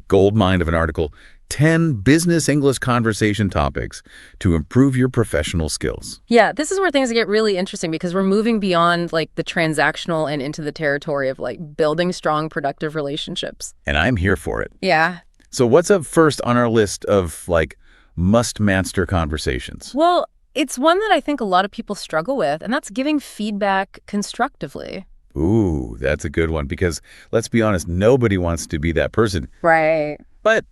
gold mine of an article, 10 business English conversation topics to improve your professional skills. Yeah, this is where things get really interesting because we're moving beyond the transactional and into the territory of building strong, productive relationships. And I'm here for it. Yeah. So what's up first on our list of must-master conversations? Well, it's one that I think a lot of people struggle with, and that's giving feedback constructively. Ooh, that's a good one because let's be honest, nobody wants to be that person. Right. But,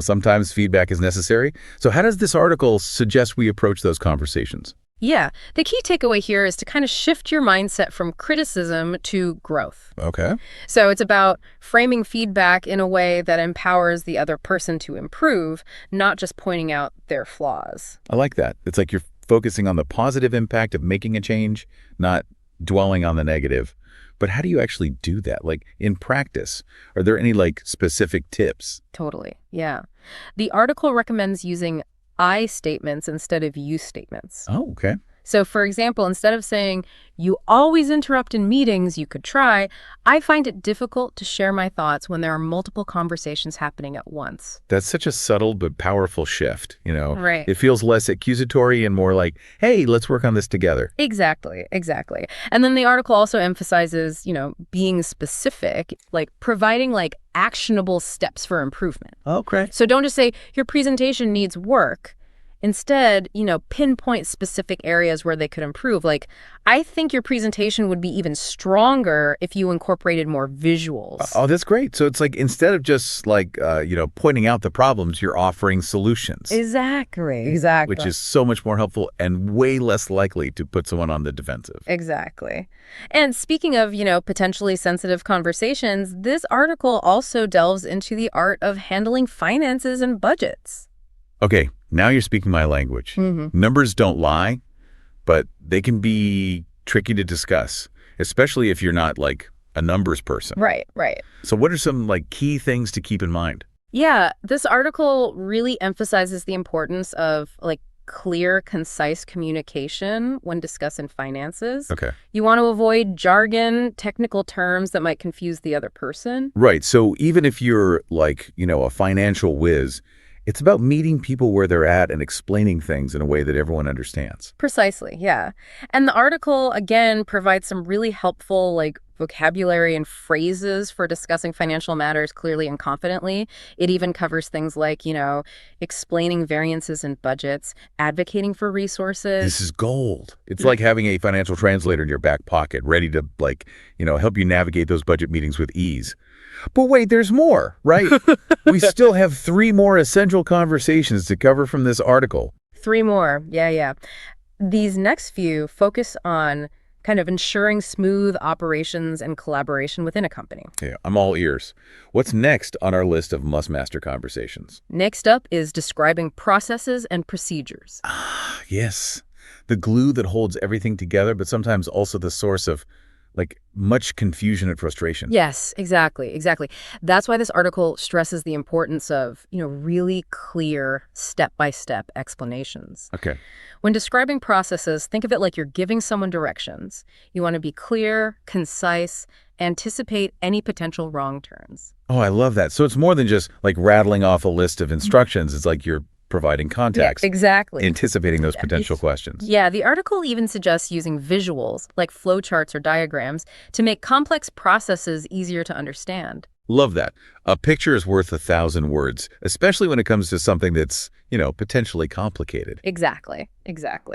sometimes feedback is necessary. So how does this article suggest we approach those conversations? Yeah. The key takeaway here is to kind of shift your mindset from criticism to growth. Okay. So it's about framing feedback in a way that empowers the other person to improve, not just pointing out their flaws. I like that. It's like you're focusing on the positive impact of making a change, not dwelling on the negative. But how do you actually do that? Like in practice, are there any specific tips? Totally. Yeah. The article recommends using I statements instead of you statements. Oh, okay. So, for example, instead of saying, "You always interrupt in meetings, you could try," I find it difficult to share my thoughts when there are multiple conversations happening at once. That's such a subtle but powerful shift, Right. It feels less accusatory and more like, hey, let's work on this together. Exactly. And then the article also emphasizes, being specific, like providing actionable steps for improvement. Okay. So don't just say, "Your presentation needs work." Instead, pinpoint specific areas where they could improve. Like, I think your presentation would be even stronger if you incorporated more visuals. Oh, that's great. So it's like instead of just pointing out the problems, you're offering solutions. Exactly. Which is so much more helpful and way less likely to put someone on the defensive. Exactly. And speaking of, potentially sensitive conversations, this article also delves into the art of handling finances and budgets. Okay, now you're speaking my language. Numbers don't lie, but they can be tricky to discuss, especially if you're not a numbers person. Right. So what are some key things to keep in mind? Yeah, this article really emphasizes the importance of clear, concise communication when discussing finances. Okay. You want to avoid jargon, technical terms that might confuse the other person. Right. So even if you're a financial whiz, it's about meeting people where they're at and explaining things in a way that everyone understands. Precisely, yeah. And the article, again, provides some really helpful vocabulary and phrases for discussing financial matters clearly and confidently. It even covers things like, explaining variances in budgets, advocating for resources. This is gold. It's like having a financial translator in your back pocket, ready to help you navigate those budget meetings with ease. But wait, there's more, right? We still have 3 more essential conversations to cover from this article. 3 more. Yeah. These next few focus on kind of ensuring smooth operations and collaboration within a company. Yeah, I'm all ears. What's next on our list of must-master conversations? Next up is describing processes and procedures. Yes, the glue that holds everything together, but sometimes also the source of much confusion and frustration. Yes, exactly. That's why this article stresses the importance of, really clear step-by-step explanations. Okay. When describing processes, think of it like you're giving someone directions. You want to be clear, concise, anticipate any potential wrong turns. Oh, I love that. So it's more than just rattling off a list of instructions. It's like you're providing context. Yeah, exactly. Anticipating those potential questions. Yeah, the article even suggests using visuals, like flowcharts or diagrams, to make complex processes easier to understand. Love that. A picture is worth 1,000 words, especially when it comes to something that's, potentially complicated. Exactly.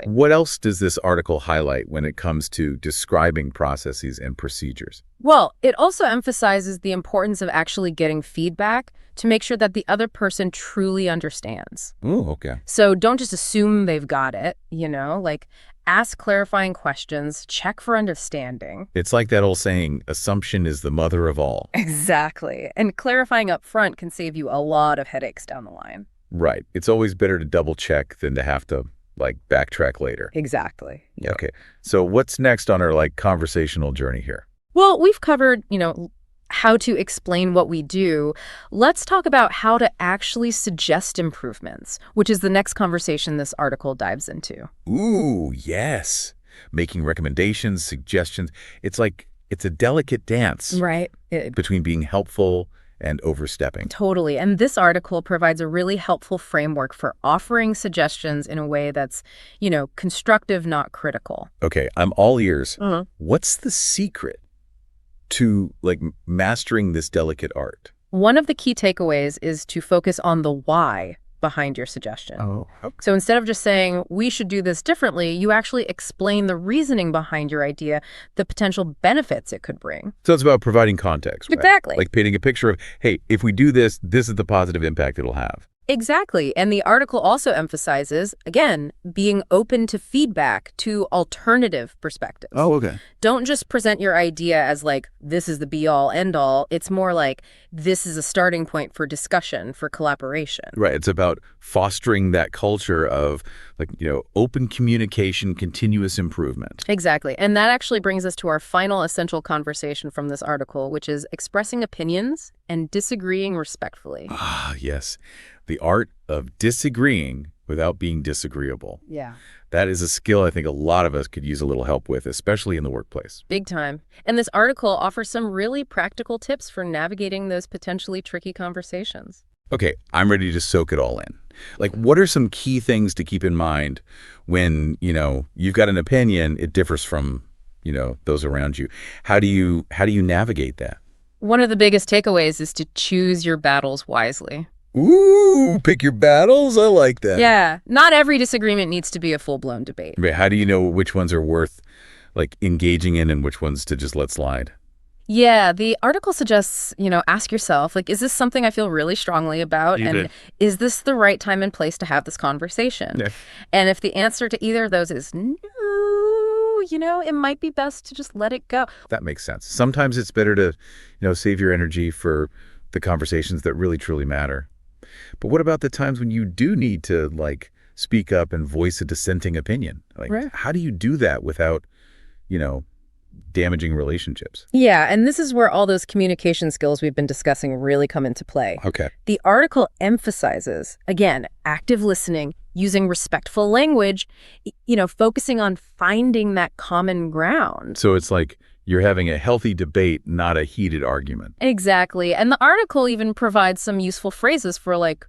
What else does this article highlight when it comes to describing processes and procedures? Well, it also emphasizes the importance of actually getting feedback to make sure that the other person truly understands. Oh, okay. So don't just assume they've got it, ask clarifying questions, check for understanding. It's like that old saying, assumption is the mother of all. Exactly. And clarifying up front can save you a lot of headaches down the line. Right. It's always better to double check than to have to backtrack later. Exactly. Yeah. Okay. So what's next on our conversational journey here? Well, we've covered, how to explain what we do. Let's talk about how to actually suggest improvements, which is the next conversation this article dives into. Ooh, yes. Making recommendations, suggestions. It's a delicate dance. Right. Between being helpful and overstepping. Totally. And this article provides a really helpful framework for offering suggestions in a way that's, constructive, not critical. Okay, I'm all ears. What's the secret to mastering this delicate art? One of the key takeaways is to focus on the why behind your suggestion. Oh, okay. So instead of just saying, we should do this differently, you actually explain the reasoning behind your idea, the potential benefits it could bring. So it's about providing context, right? Exactly. Like painting a picture of, hey, if we do this, this is the positive impact it'll have. Exactly. And the article also emphasizes, again, being open to feedback, to alternative perspectives. Oh, okay. Don't just present your idea as like, this is the be-all, end-all. It's more like, this is a starting point for discussion, for collaboration. Right. It's about fostering that culture of, like, open communication, continuous improvement. Exactly. And that actually brings us to our final essential conversation from this article, which is expressing opinions and disagreeing respectfully. Ah, yes. The art of disagreeing without being disagreeable. Yeah. That is a skill I think a lot of us could use a little help with, especially in the workplace. Big time. And this article offers some really practical tips for navigating those potentially tricky conversations. Okay, I'm ready to soak it all in. Like, what are some key things to keep in mind when, you've got an opinion, it differs from, those around you? How do you navigate that? One of the biggest takeaways is to choose your battles wisely. Ooh, pick your battles. I like that. Yeah. Not every disagreement needs to be a full-blown debate. Right. How do you know which ones are worth, like, engaging in and which ones to just let slide? Yeah, the article suggests, ask yourself, like, is this something I feel really strongly about? And is this the right time and place to have this conversation? Yeah. And if the answer to either of those is no, it might be best to just let it go. That makes sense. Sometimes it's better to, save your energy for the conversations that really, truly matter. But what about the times when you do need to, like, speak up and voice a dissenting opinion? Like, right. How do you do that without, damaging relationships? Yeah, and this is where all those communication skills we've been discussing really come into play. Okay. The article emphasizes, again, active listening, using respectful language, focusing on finding that common ground. So it's like you're having a healthy debate, not a heated argument. Exactly. And the article even provides some useful phrases for, like,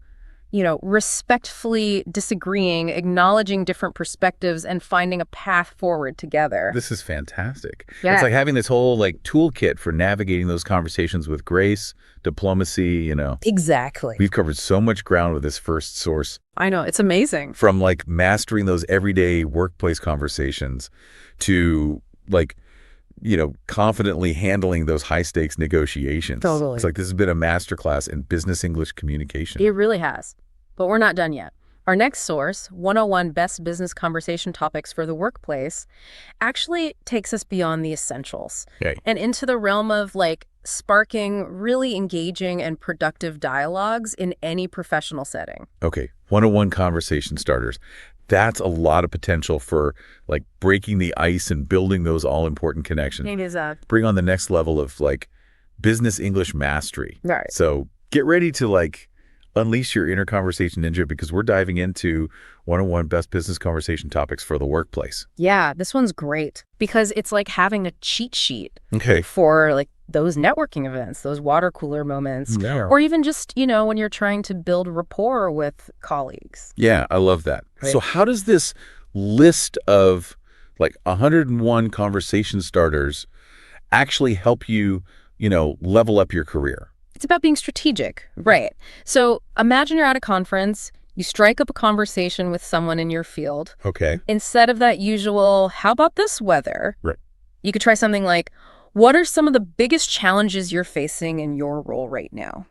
respectfully disagreeing, acknowledging different perspectives, and finding a path forward together. This is fantastic. Yeah. It's like having this whole, like, toolkit for navigating those conversations with grace, diplomacy, Exactly. We've covered so much ground with this first source. I know. It's amazing. From, like, mastering those everyday workplace conversations to, like, confidently handling those high-stakes negotiations. Totally. It's like this has been a masterclass in business English communication. It really has. But we're not done yet. Our next source, 101 Best Business Conversation Topics for the Workplace, actually takes us beyond the essentials and into the realm of, like, sparking really engaging and productive dialogues in any professional setting. Okay, 101 conversation starters. That's a lot of potential for, like, breaking the ice and building those all-important connections. It is Bring on the next level of, like, business English mastery. Right. So get ready to, like, unleash your inner conversation ninja, because we're diving into 101 Best Business Conversation Topics for the Workplace. Yeah, this one's great because it's like having a cheat sheet Okay. for, like, those networking events, those water cooler moments, Yeah. or even just, when you're trying to build rapport with colleagues. Yeah, I love that. Right. So how does this list of, like, 101 conversation starters actually help you, level up your career? It's about being strategic, right? So imagine you're at a conference, you strike up a conversation with someone in your field. Okay. Instead of that usual, how about this weather? Right. You could try something like, what are some of the biggest challenges you're facing in your role right now?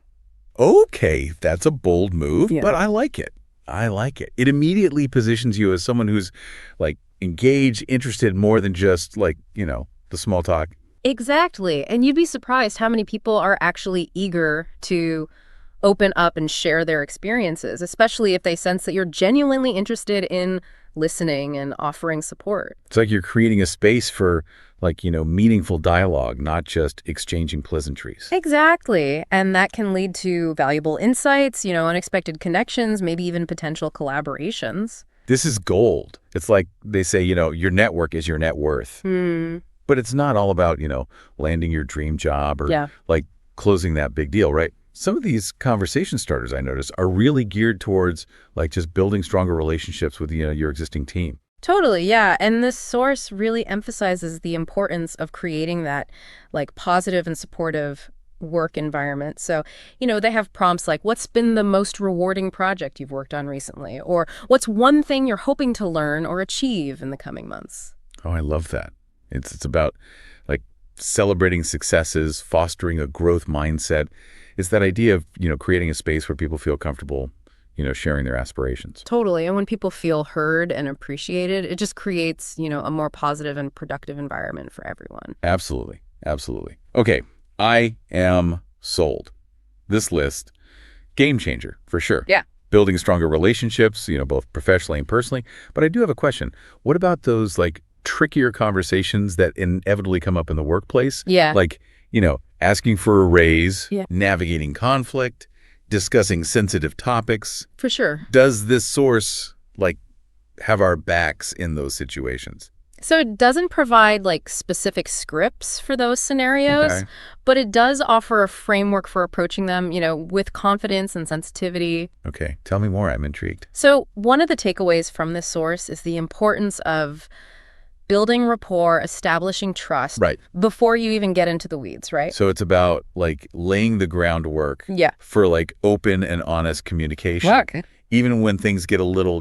Okay, that's a bold move, Yeah. but I like it. I like it. It immediately positions you as someone who's, like, engaged, interested, more than just, like, the small talk. Exactly. And you'd be surprised how many people are actually eager to open up and share their experiences, especially if they sense that you're genuinely interested in listening and offering support. It's like you're creating a space for, like, meaningful dialogue, not just exchanging pleasantries. Exactly. And that can lead to valuable insights, unexpected connections, maybe even potential collaborations. This is gold. It's like they say, your network is your net worth. But it's not all about, landing your dream job or like closing that big deal, right? Some of these conversation starters, I noticed, are really geared towards, like, just building stronger relationships with, your existing team. Totally, yeah. And this source really emphasizes the importance of creating that, like, positive and supportive work environment. So, they have prompts like, what's been the most rewarding project you've worked on recently? Or what's one thing you're hoping to learn or achieve in the coming months? Oh, I love that. It's about like celebrating successes, fostering a growth mindset. It's that idea of, creating a space where people feel comfortable, sharing their aspirations. Totally. And when people feel heard and appreciated, it just creates, a more positive and productive environment for everyone. Absolutely. Absolutely. Okay. I am sold. This list, game changer for sure. Yeah. Building stronger relationships, both professionally and personally. But I do have a question. What about those like trickier conversations that inevitably come up in the workplace? Yeah. Like, asking for a raise, Yeah. navigating conflict, discussing sensitive topics. For sure. Does this source like have our backs in those situations? So it doesn't provide like specific scripts for those scenarios, Okay. but it does offer a framework for approaching them, with confidence and sensitivity. Okay. Tell me more. I'm intrigued. So one of the takeaways from this source is the importance of building rapport, establishing trust Right. before you even get into the weeds, right? So it's about like laying the groundwork Yeah. for like open and honest communication, even when things get a little,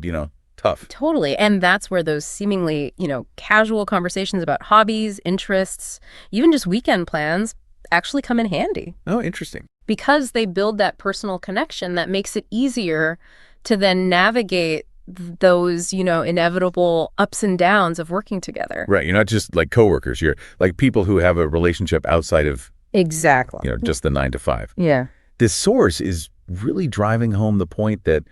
tough. Totally. And that's where those seemingly, casual conversations about hobbies, interests, even just weekend plans actually come in handy Oh, interesting. because they build that personal connection that makes it easier to then navigate those, inevitable ups and downs of working together. Right. You're not just like coworkers. You're like people who have a relationship outside of, Exactly. just the 9 to 5. Yeah. This source is really driving home the point that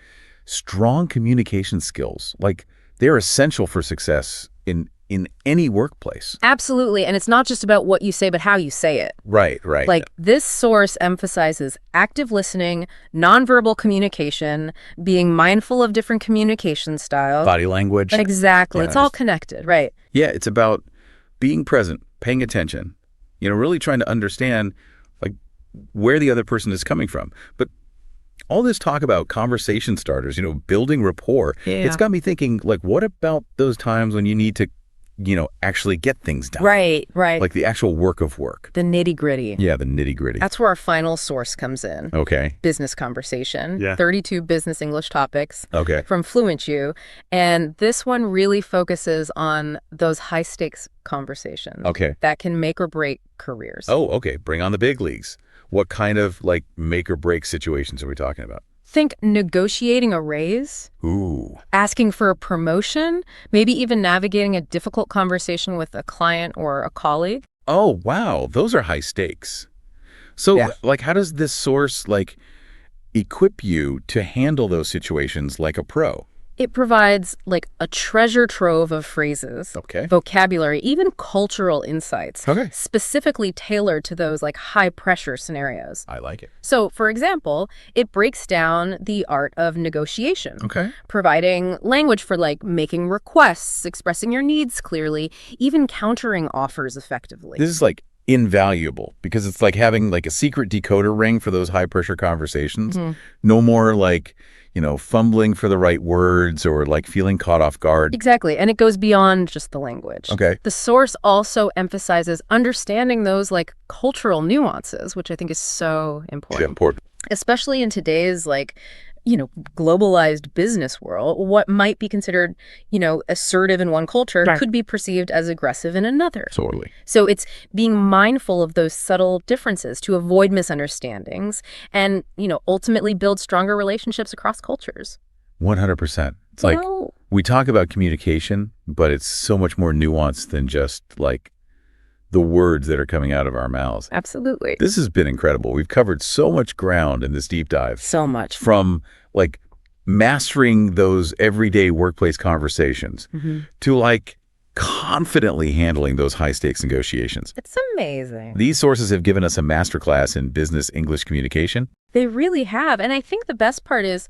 strong communication skills, like they're essential for success in any workplace. Absolutely. And it's not just about what you say, but how you say it. Right, right. Like this source emphasizes active listening, nonverbal communication, being mindful of different communication styles. Body language. Exactly. Yeah, It's all connected, right? Yeah, it's about being present, paying attention, really trying to understand like where the other person is coming from. But all this talk about conversation starters, building rapport, it's got me thinking, like, what about those times when you need to, actually get things done? Right. Like the actual work of work. The nitty gritty. Yeah, the nitty gritty. That's where our final source comes in. Okay. Business conversation. Yeah. 32 business English topics. Okay. From FluentU. And this one really focuses on those high stakes conversations. Okay. That can make or break careers. Oh, okay. Bring on the big leagues. What kind of like make or break situations are we talking about? Think negotiating a raise, Ooh. asking for a promotion, maybe even navigating a difficult conversation with a client or a colleague. Oh, wow. Those are high stakes. So Yeah. like how does this source like equip you to handle those situations like a pro? It provides like a treasure trove of phrases, Okay. vocabulary, even cultural insights, Okay. specifically tailored to those like high pressure scenarios. I like it. So, for example, it breaks down the art of negotiation, Okay. providing language for like making requests, expressing your needs clearly, even countering offers effectively. This is like invaluable because it's like having like a secret decoder ring for those high pressure conversations. No more like, fumbling for the right words or like feeling caught off guard. Exactly. And it goes beyond just the language. Okay. The source also emphasizes understanding those like cultural nuances, which I think is so important. Important. Especially in today's like, globalized business world, what might be considered, assertive in one culture could be perceived as aggressive in another. Totally. So it's being mindful of those subtle differences to avoid misunderstandings and, ultimately build stronger relationships across cultures. 100%. It's like Well, we talk about communication, but it's so much more nuanced than just like the words that are coming out of our mouths. absolutely. This has been incredible. We've covered so much ground in this deep dive, So much. from like mastering those everyday workplace conversations to like confidently handling those high stakes negotiations. It's amazing. These sources have given us a masterclass in business English communication. They really have. And I think the best part is,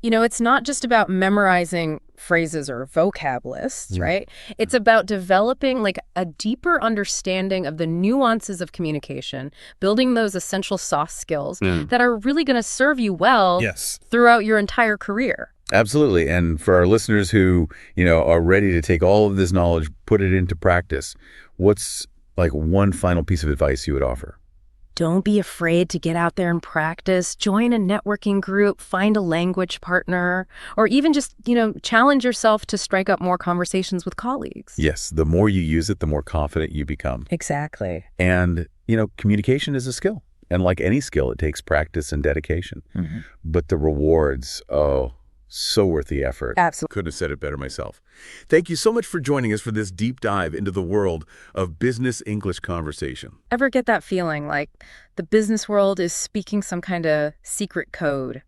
it's not just about memorizing phrases or vocab lists, right? It's about developing like a deeper understanding of the nuances of communication, building those essential soft skills that are really going to serve you well Yes. throughout your entire career. Absolutely. And for our listeners who, are ready to take all of this knowledge, put it into practice, what's like one final piece of advice you would offer? Don't be afraid to get out there and practice. Join a networking group, find a language partner, or even just, challenge yourself to strike up more conversations with colleagues. Yes, the more you use it, the more confident you become. Exactly. And, communication is a skill. And like any skill, it takes practice and dedication. Mm-hmm. But the rewards, so worth the effort. Absolutely. Couldn't have said it better myself. Thank you so much for joining us for this deep dive into the world of business English conversation. Ever get that feeling like the business world is speaking some kind of secret code?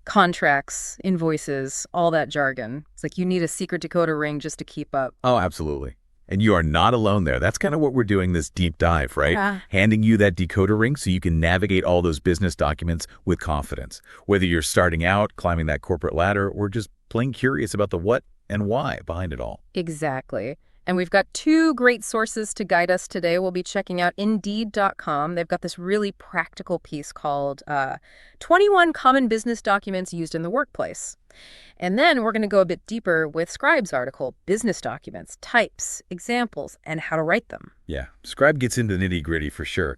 Contracts, invoices, all that jargon. It's like you need a secret decoder ring just to keep up. Oh, absolutely. And you are not alone there. That's kind of what we're doing this deep dive, right? Yeah. Handing you that decoder ring so you can navigate all those business documents with confidence. Whether you're starting out, climbing that corporate ladder, or just plain curious about the what and why behind it all. Exactly. And we've got 2 great sources to guide us today. We'll be checking out Indeed.com. They've got this really practical piece called 21 Common Business Documents Used in the Workplace. And then we're going to go a bit deeper with Scribe's article, Business Documents, Types, Examples, and How to Write Them. Yeah, Scribe gets into the nitty-gritty for sure.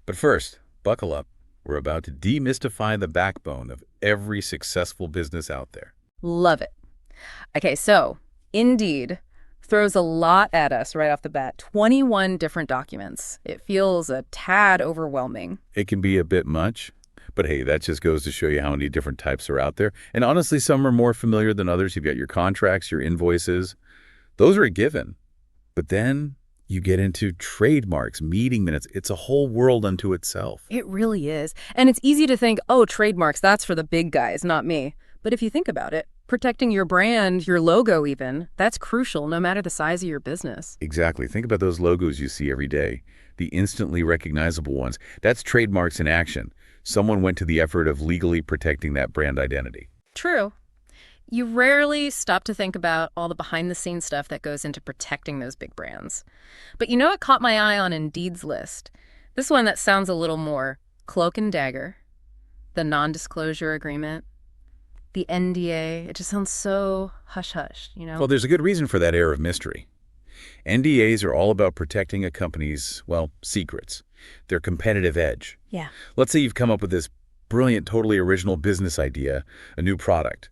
But first, buckle up. We're about to demystify the backbone of every successful business out there. Love it. Okay, so Indeed throws a lot at us right off the bat. 21 different documents. It feels a tad overwhelming. It can be a bit much, but hey, that just goes to show you how many different types are out there. And honestly, some are more familiar than others. You've got your contracts, your invoices. Those are a given. But then you get into trademarks, meeting minutes. It's a whole world unto itself. It really is. And it's easy to think, oh, trademarks, that's for the big guys, not me. But if you think about it, protecting your brand, your logo even, that's crucial no matter the size of your business. Exactly. Think about those logos you see every day, the instantly recognizable ones. That's trademarks in action. Someone went to the effort of legally protecting that brand identity. True. You rarely stop to think about all the behind-the-scenes stuff that goes into protecting those big brands. But it caught my eye on Indeed's list. This one that sounds a little more cloak and dagger, the non-disclosure agreement, the NDA. It just sounds so hush-hush, Well, there's a good reason for that air of mystery. NDAs are all about protecting a company's, secrets, their competitive edge. Yeah. Let's say you've come up with this brilliant, totally original business idea, a new product.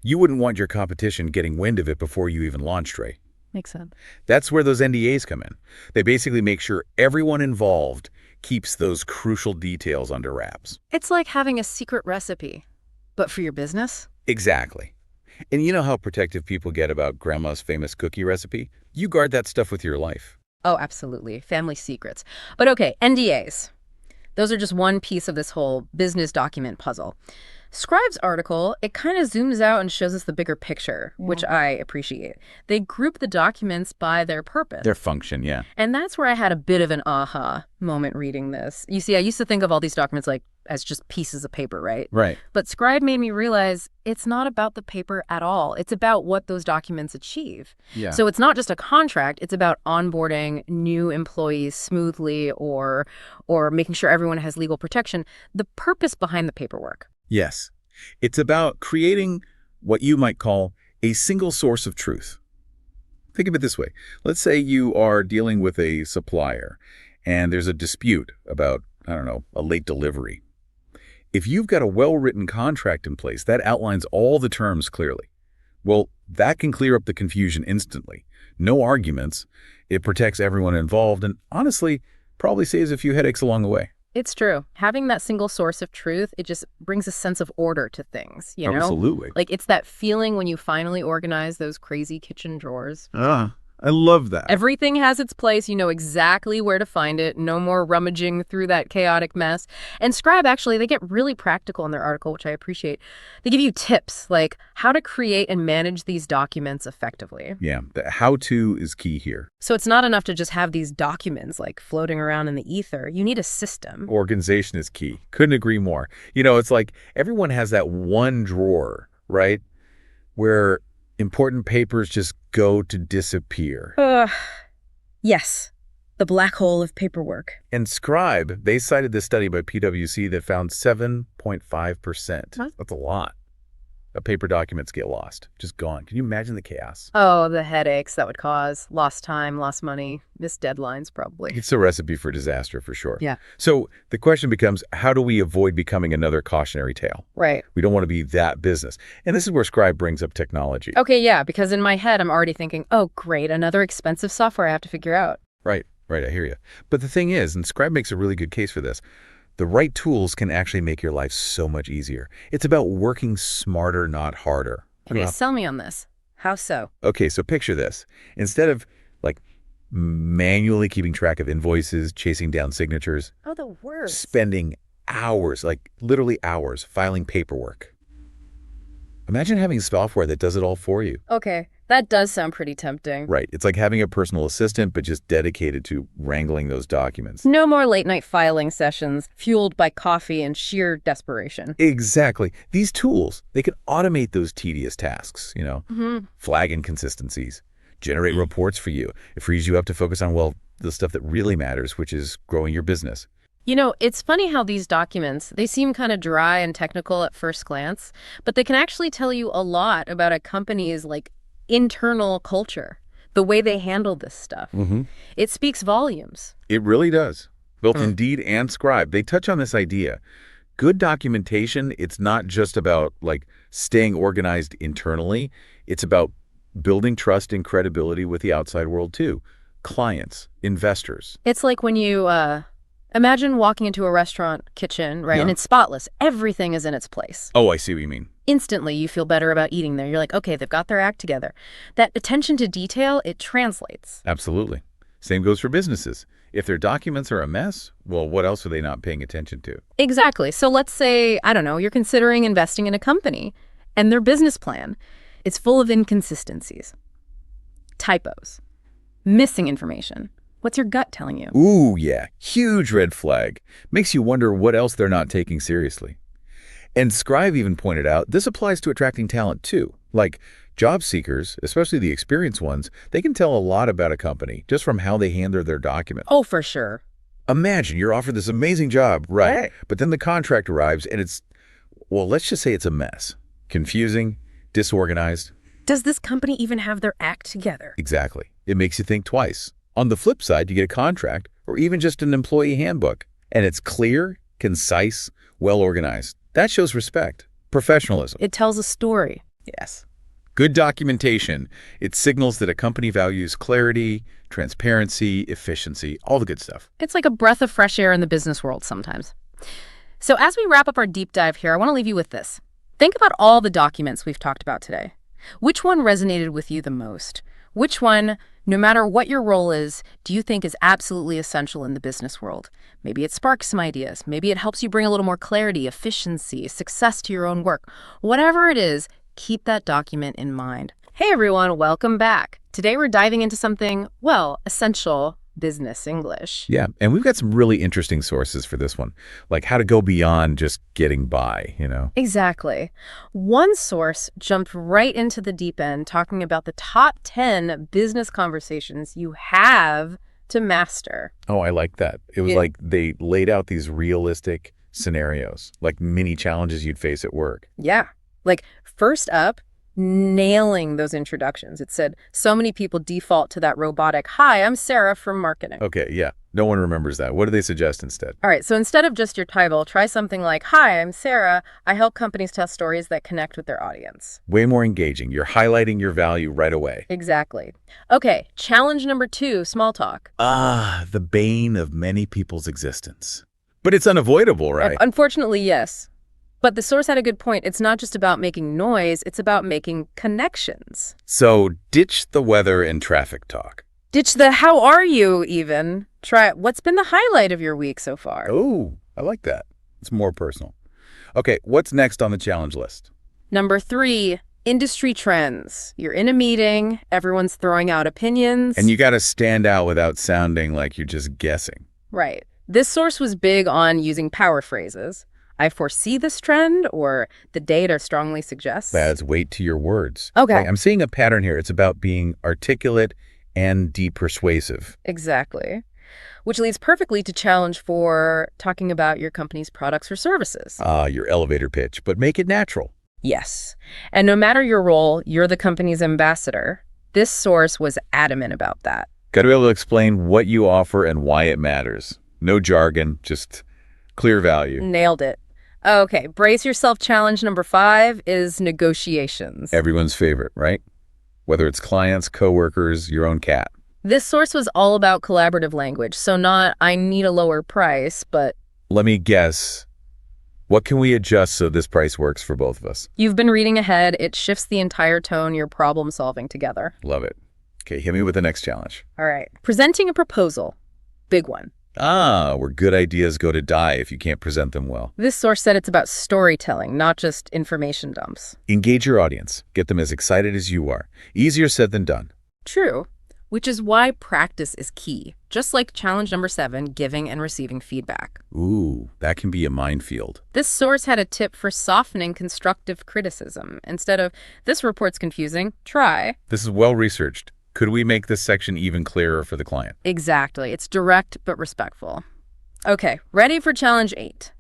You wouldn't want your competition getting wind of it before you even launched, Ray. Makes sense. That's where those NDAs come in. They basically make sure everyone involved keeps those crucial details under wraps. It's like having a secret recipe, but for your business? Exactly. And you know how protective people get about grandma's famous cookie recipe? You guard that stuff with your life. Oh, absolutely. Family secrets. But okay, NDAs. Those are just one piece of this whole business document puzzle. Scribe's article, it kind of zooms out and shows us the bigger picture, which I appreciate. They group the documents by their purpose. Their function, yeah. And that's where I had a bit of an aha moment reading this. You see, I used to think of all these documents as just pieces of paper, right? Right. But Scribe made me realize it's not about the paper at all. It's about what those documents achieve. Yeah. So it's not just a contract. It's about onboarding new employees smoothly or making sure everyone has legal protection. The purpose behind the paperwork. Yes. It's about creating what you might call a single source of truth. Think of it this way. Let's say you are dealing with a supplier and there's a dispute about, a late delivery. If you've got a well-written contract in place that outlines all the terms clearly, well, that can clear up the confusion instantly. No arguments. It protects everyone involved and honestly, probably saves a few headaches along the way. It's true. Having that single source of truth, it just brings a sense of order to things, Absolutely. Like it's that feeling when you finally organize those crazy kitchen drawers. I love that. Everything has its place. You know exactly where to find it. No more rummaging through that chaotic mess. And Scribe, actually, they get really practical in their article, which I appreciate. They give you tips like how to create and manage these documents effectively. Yeah, the how-to is key here. So it's not enough to just have these documents floating around in the ether. You need a system. Organization is key. Couldn't agree more. It's like everyone has that one drawer, right, where important papers just go to disappear. Yes, the black hole of paperwork. And Scribe, they cited this study by PwC that found 7.5%. Huh? That's a lot. paper documents get lost, just gone. Can you imagine the chaos? Oh, the headaches that would cause. Lost time, lost money, missed deadlines, probably. It's a recipe for disaster, for sure. Yeah. So the question becomes, how do we avoid becoming another cautionary tale? Right. We don't want to be that business. And this is where Scribe brings up technology. Okay, yeah, because in my head, I'm already thinking, oh, great, another expensive software I have to figure out. Right, I hear you. But the thing is, and Scribe makes a really good case for this, the right tools can actually make your life so much easier. It's about working smarter, not harder. Okay, sell me on this. How so? Okay, so picture this. Instead of like manually keeping track of invoices, chasing down signatures, Oh, the worst. spending hours, like literally hours, filing paperwork. Imagine having software that does it all for you. Okay, that does sound pretty tempting. Right. It's like having a personal assistant, but just dedicated to wrangling those documents. No more late-night filing sessions fueled by coffee and sheer desperation. Exactly. These tools, they can automate those tedious tasks, flag inconsistencies, generate reports for you. It frees you up to focus on, well, the stuff that really matters, which is growing your business. You know, it's funny how these documents, they seem kind of dry and technical at first glance, but they can actually tell you a lot about a company's, internal culture, the way they handle this stuff. It speaks volumes. It really does. Both Indeed and Scribe, they touch on this idea. Good documentation, it's not just about, staying organized internally. It's about building trust and credibility with the outside world, too. Clients, investors. It's like when you, imagine walking into a restaurant kitchen, right? Yeah. And it's spotless. Everything is in its place. Oh, I see what you mean. Instantly, you feel better about eating there. You're like, okay, they've got their act together. That attention to detail, it translates. Absolutely. Same goes for businesses. If their documents are a mess, well, what else are they not paying attention to? Exactly. So let's say, I don't know, you're considering investing in a company, and their business plan is full of inconsistencies, typos, missing information. What's your gut telling you? Ooh, yeah. Huge red flag. Makes you wonder what else they're not taking seriously. And Scribe even pointed out this applies to attracting talent too. Like job seekers, especially the experienced ones, they can tell a lot about a company just from how they handle their documents. Oh, for sure. Imagine you're offered this amazing job, right? But then the contract arrives and it's, well, let's just say it's a mess. Confusing, disorganized. Does this company even have their act together? Exactly. It makes you think twice. On the flip side, you get a contract or even just an employee handbook, and it's clear, concise, well-organized. That shows respect, professionalism. It tells a story. Yes. Good documentation. It signals that a company values clarity, transparency, efficiency, all the good stuff. It's like a breath of fresh air in the business world sometimes. So as we wrap up our deep dive here, I want to leave you with this. Think about all the documents we've talked about today. Which one resonated with you the most? Which one, no matter what your role is, do you think is absolutely essential in the business world? Maybe it sparks some ideas. Maybe it helps you bring a little more clarity, efficiency, success to your own work. Whatever it is, keep that document in mind. Hey everyone, welcome back. Today we're diving into something, well, essential business English. Yeah, and we've got some really interesting sources for this one, like how to go beyond just getting by, Exactly. One source jumped right into the deep end talking about the top 10 business conversations you have to master. Oh, I like that. It was like they laid out these realistic scenarios, like mini challenges you'd face at work. Yeah. First up, nailing those introductions. It said, so many people default to that robotic, hi, I'm Sarah from marketing. Okay, yeah. No one remembers that. What do they suggest instead? All right, so instead of just your title, try something like, hi, I'm Sarah. I help companies tell stories that connect with their audience. Way more engaging. You're highlighting your value right away. Exactly. Okay, challenge number 2, small talk. The bane of many people's existence. But it's unavoidable, right? Unfortunately, yes. But the source had a good point. It's not just about making noise, it's about making connections. So ditch the weather and traffic talk. Ditch the how are you even. Try what's been the highlight of your week so far. Oh, I like that. It's more personal. Okay, what's next on the challenge list? Number 3, industry trends. You're in a meeting, everyone's throwing out opinions. And you got to stand out without sounding like you're just guessing. Right. This source was big on using power phrases. I foresee this trend, or the data strongly suggests. Adds weight to your words. Okay. I'm seeing a pattern here. It's about being articulate and persuasive. Exactly. Which leads perfectly to challenge for talking about your company's products or services. Your elevator pitch, but make it natural. Yes. And no matter your role, you're the company's ambassador. This source was adamant about that. Got to be able to explain what you offer and why it matters. No jargon, just clear value. Nailed it. Okay, brace yourself. Challenge number 5 is negotiations. Everyone's favorite, right? Whether it's clients, coworkers, your own cat. This source was all about collaborative language, so not I need a lower price, but Let me guess. What can we adjust so this price works for both of us? you've been reading ahead. It shifts the entire tone you're problem solving together. Love it. Okay, hit me with the next challenge. All right. Presenting a proposal. Big one. Where good ideas go to die if you can't present them well. This source said it's about storytelling, not just information dumps. Engage your audience. Get them as excited as you are. Easier said than done. True. Which is why practice is key. Just like challenge number 7, giving and receiving feedback. Ooh, that can be a minefield. This source had a tip for softening constructive criticism. Instead of, this report's confusing, try. This is well researched. Could we make this section even clearer for the client? Exactly. It's direct but respectful. Okay, ready for challenge 8.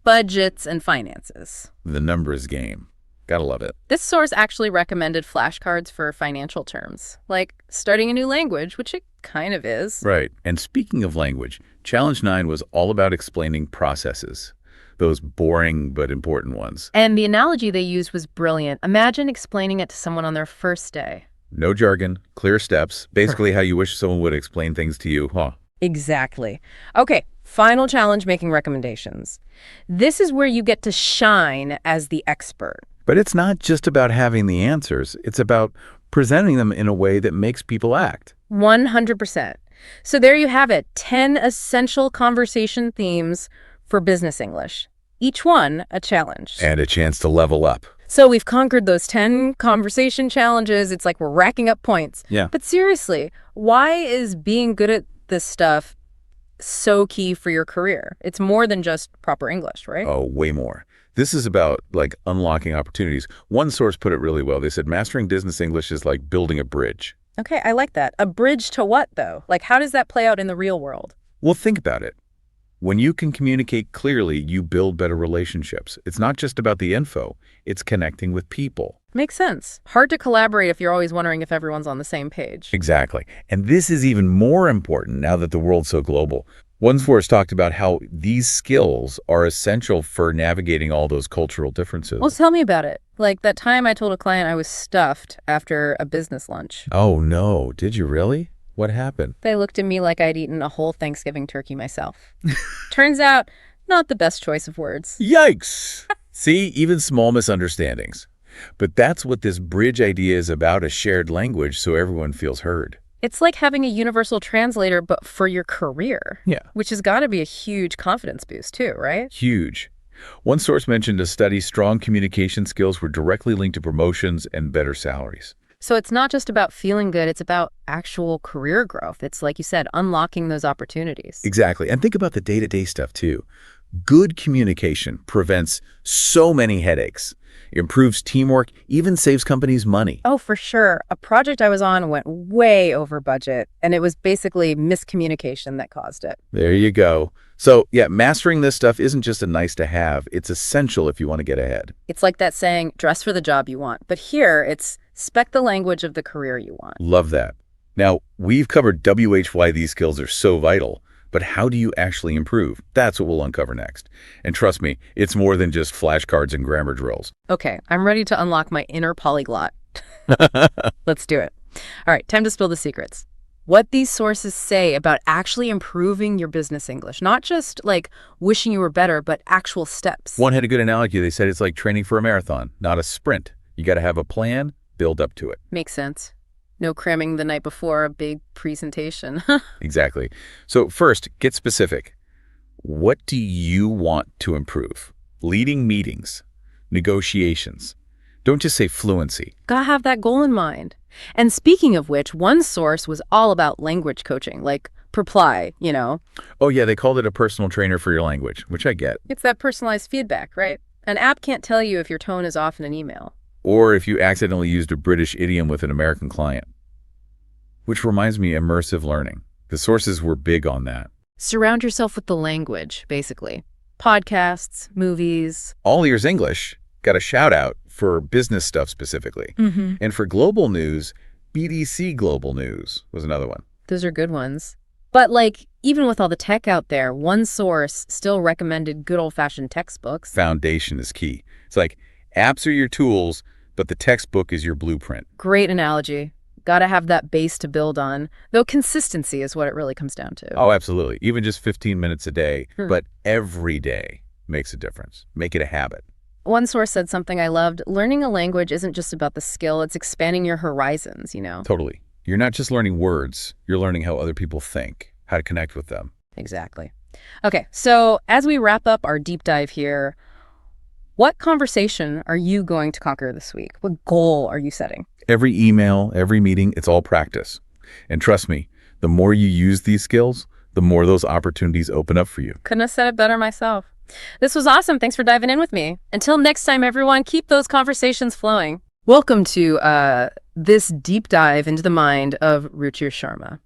Budgets and finances. The numbers game. Gotta love it. This source actually recommended flashcards for financial terms, like starting a new language, which it kind of is. Right. And speaking of language, challenge 9 was all about explaining processes. Those boring but important ones. And the analogy they used was brilliant. Imagine explaining it to someone on their first day. No jargon, clear steps, basically how you wish someone would explain things to you, huh? Exactly. Okay, final challenge, making recommendations. This is where you get to shine as the expert. But it's not just about having the answers. It's about presenting them in a way that makes people act. 100%. So there you have it, 10 essential conversation themes for business English. Each one a challenge. And a chance to level up. So we've conquered those 10 conversation challenges. It's like we're racking up points. Yeah. But seriously, why is being good at this stuff so key for your career? It's more than just proper English, right? Oh, way more. This is about, like, unlocking opportunities. One source put it really well. They said mastering business English is like building a bridge. Okay, I like that. A bridge to what, though? Like, how does that play out in the real world? Well, think about it. When you can communicate clearly, you build better relationships. It's not just about the info. It's connecting with people. Makes sense. Hard to collaborate if you're always wondering if everyone's on the same page. Exactly. And this is even more important now that the world's so global. One source talked about how these skills are essential for navigating all those cultural differences. Well, tell me about it. Like that time I told a client I was stuffed after a business lunch. Oh, no. Did you really? What happened? They looked at me like I'd eaten a whole Thanksgiving turkey myself. Turns out, not the best choice of words. Yikes! See, even small misunderstandings. But that's what this bridge idea is about, a shared language so everyone feels heard. It's like having a universal translator, but for your career. Yeah. Which has got to be a huge confidence boost too, right? Huge. One source mentioned a study strong communication skills were directly linked to promotions and better salaries. So it's not just about feeling good, it's about actual career growth. It's like you said, unlocking those opportunities. Exactly. And think about the day-to-day stuff too. Good communication prevents so many headaches, improves teamwork, even saves companies money. Oh, for sure. A project I was on went way over budget, and it was basically miscommunication that caused it. There you go. So, yeah, mastering this stuff isn't just a nice to have. It's essential if you want to get ahead. It's like that saying, dress for the job you want. But here, it's spec the language of the career you want. Love that. Now, we've covered why these skills are so vital, but how do you actually improve? That's what we'll uncover next. And trust me, it's more than just flashcards and grammar drills. Okay, I'm ready to unlock my inner polyglot. Let's do it. All right, time to spill the secrets. What these sources say about actually improving your business English, not just like wishing you were better, but actual steps. One had a good analogy. They said it's like training for a marathon, not a sprint. You got to have a plan, build up to it. Makes sense. No cramming the night before a big presentation. Exactly. So first, get specific. What do you want to improve? Leading meetings, negotiations. Don't just say fluency. Gotta have that goal in mind. And speaking of which, one source was all about language coaching, like Preply, you know. Oh yeah, they called it a personal trainer for your language, which I get. It's that personalized feedback, right? An app can't tell you if your tone is off in an email. Or if you accidentally used a British idiom with an American client. Which reminds me, immersive learning. The sources were big on that. Surround yourself with the language, basically. Podcasts, movies. All ears English. got a shout out for business stuff specifically. And for global news, BDC Global News was another one. Those are good ones. But like, even with all the tech out there, one source still recommended good old-fashioned textbooks. Foundation is key. It's like apps are your tools, but the textbook is your blueprint. Great analogy. Got to have that base to build on, though consistency is what it really comes down to. Oh, absolutely. Even just 15 minutes a day, but every day makes a difference. Make it a habit. One source said something I loved. Learning a language isn't just about the skill, it's expanding your horizons, you know? Totally. You're not just learning words, you're learning how other people think, how to connect with them. Exactly. Okay, so as we wrap up our deep dive here, what conversation are you going to conquer this week? What goal are you setting? Every email, every meeting, it's all practice. And trust me, the more you use these skills, the more those opportunities open up for you. Couldn't have said it better myself. This was awesome. Thanks for diving in with me. Until next time, everyone, keep those conversations flowing. Welcome to this deep dive into the mind of Ruchir Sharma.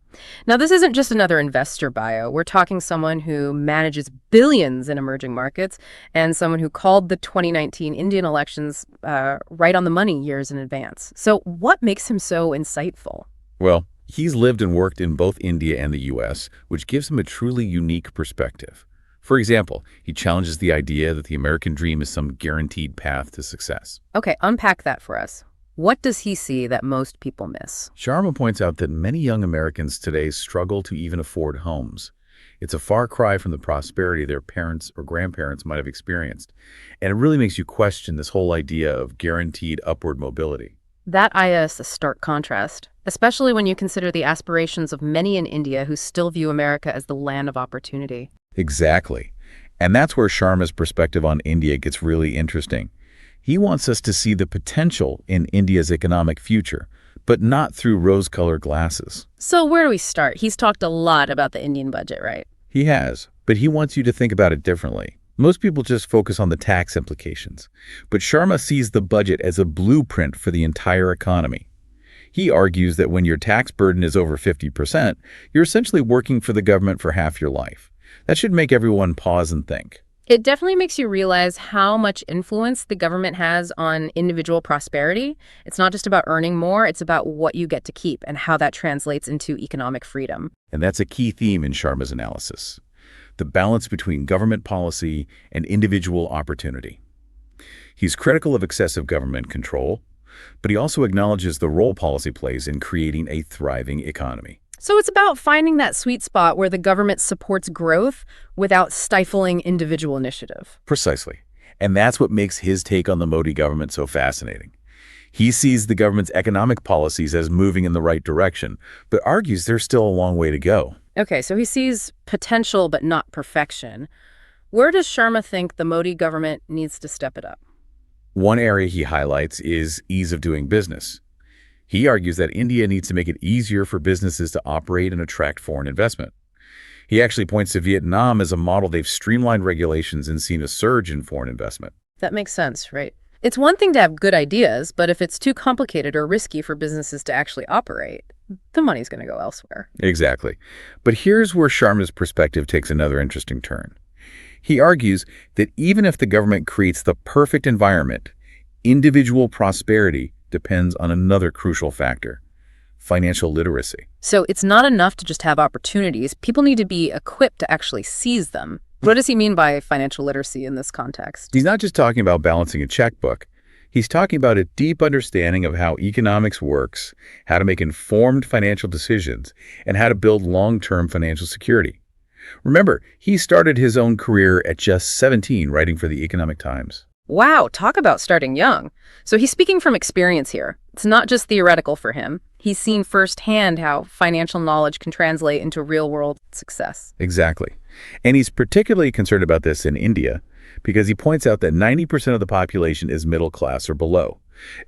Now, this isn't just another investor bio. We're talking someone who manages billions in emerging markets and someone who called the 2019 Indian elections right on the money years in advance. So what makes him so insightful? Well, he's lived and worked in both India and the U.S., which gives him a truly unique perspective. For example, he challenges the idea that the American dream is some guaranteed path to success. Okay, unpack that for us. What does he see that most people miss? Sharma points out that many young Americans today struggle to even afford homes. It's a far cry from the prosperity their parents or grandparents might have experienced. And it really makes you question this whole idea of guaranteed upward mobility. That is a stark contrast, especially when you consider the aspirations of many in India who still view America as the land of opportunity. Exactly. And that's where Sharma's perspective on India gets really interesting. He wants us to see the potential in India's economic future, but not through rose-colored glasses. So where do we start? He's talked a lot about the Indian budget, right? He has, but he wants you to think about it differently. Most people just focus on the tax implications, but Sharma sees the budget as a blueprint for the entire economy. He argues that when your tax burden is over 50%, you're essentially working for the government for half your life. That should make everyone pause and think. It definitely makes you realize how much influence the government has on individual prosperity. It's not just about earning more, it's about what you get to keep and how that translates into economic freedom. And that's a key theme in Sharma's analysis. The balance between government policy and individual opportunity. He's critical of excessive government control, but he also acknowledges the role policy plays in creating a thriving economy. So it's about finding that sweet spot where the government supports growth without stifling individual initiative. Precisely. And that's what makes his take on the Modi government so fascinating. He sees the government's economic policies as moving in the right direction, but argues there's still a long way to go. Okay, so he sees potential but not perfection. Where does Sharma think the Modi government needs to step it up? One area he highlights is ease of doing business. He argues that India needs to make it easier for businesses to operate and attract foreign investment. He actually points to Vietnam as a model. They've streamlined regulations and seen a surge in foreign investment. That makes sense, right? It's one thing to have good ideas, but if it's too complicated or risky for businesses to actually operate, the money's going to go elsewhere. Exactly. But here's where Sharma's perspective takes another interesting turn. He argues that even if the government creates the perfect environment, individual prosperity depends on another crucial factor: financial literacy. So it's not enough to just have opportunities. People need to be equipped to actually seize them. What does he mean by financial literacy in this context? He's not just talking about balancing a checkbook. He's talking about a deep understanding of how economics works, how to make informed financial decisions, and how to build long-term financial security. Remember, he started his own career at just 17 writing for the Economic Times. Wow, talk about starting young. So he's speaking from experience here. It's not just theoretical for him. He's seen firsthand how financial knowledge can translate into real-world success. Exactly. And he's particularly concerned about this in India because he points out that 90% of the population is middle class or below.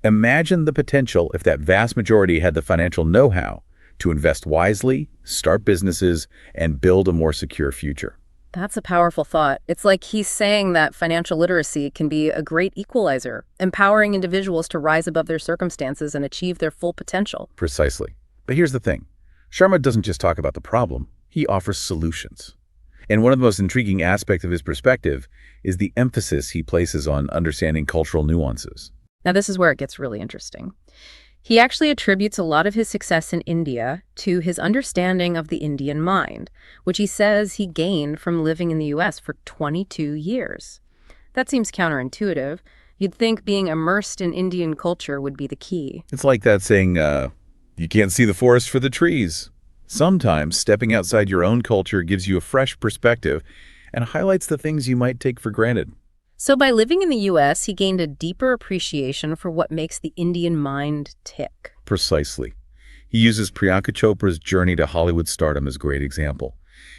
Imagine the potential if that vast majority had the financial know-how to invest wisely, start businesses, and build a more secure future. That's a powerful thought. It's like he's saying that financial literacy can be a great equalizer, empowering individuals to rise above their circumstances and achieve their full potential. Precisely. But here's the thing. Sharma doesn't just talk about the problem. He offers solutions. And one of the most intriguing aspects of his perspective is the emphasis he places on understanding cultural nuances. Now, this is where it gets really interesting. He actually attributes a lot of his success in India to his understanding of the Indian mind, which he says he gained from living in the US for 22 years. That seems counterintuitive. You'd think being immersed in Indian culture would be the key. It's like that saying, you can't see the forest for the trees. Sometimes stepping outside your own culture gives you a fresh perspective and highlights the things you might take for granted. So by living in the US, he gained a deeper appreciation for what makes the Indian mind tick. Precisely. He uses Priyanka Chopra's journey to Hollywood stardom as a great example.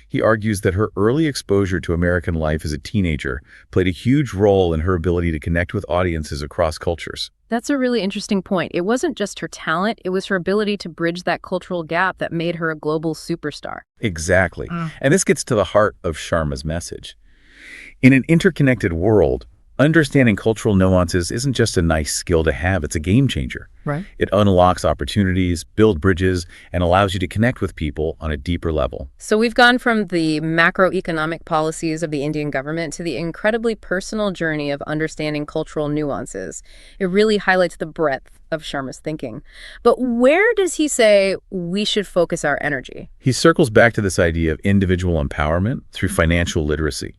He argues that her early exposure to American life as a teenager played a huge role in her ability to connect with audiences across cultures. That's a really interesting point. It wasn't just her talent, it was her ability to bridge that cultural gap that made her a global superstar. Exactly. And this gets to the heart of Sharma's message. In an interconnected world, understanding cultural nuances isn't just a nice skill to have, it's a game changer. Right. It unlocks opportunities, builds bridges, and allows you to connect with people on a deeper level. So we've gone from the macroeconomic policies of the Indian government to the incredibly personal journey of understanding cultural nuances. It really highlights the breadth of Sharma's thinking. But where does he say we should focus our energy? He circles back to this idea of individual empowerment through financial literacy.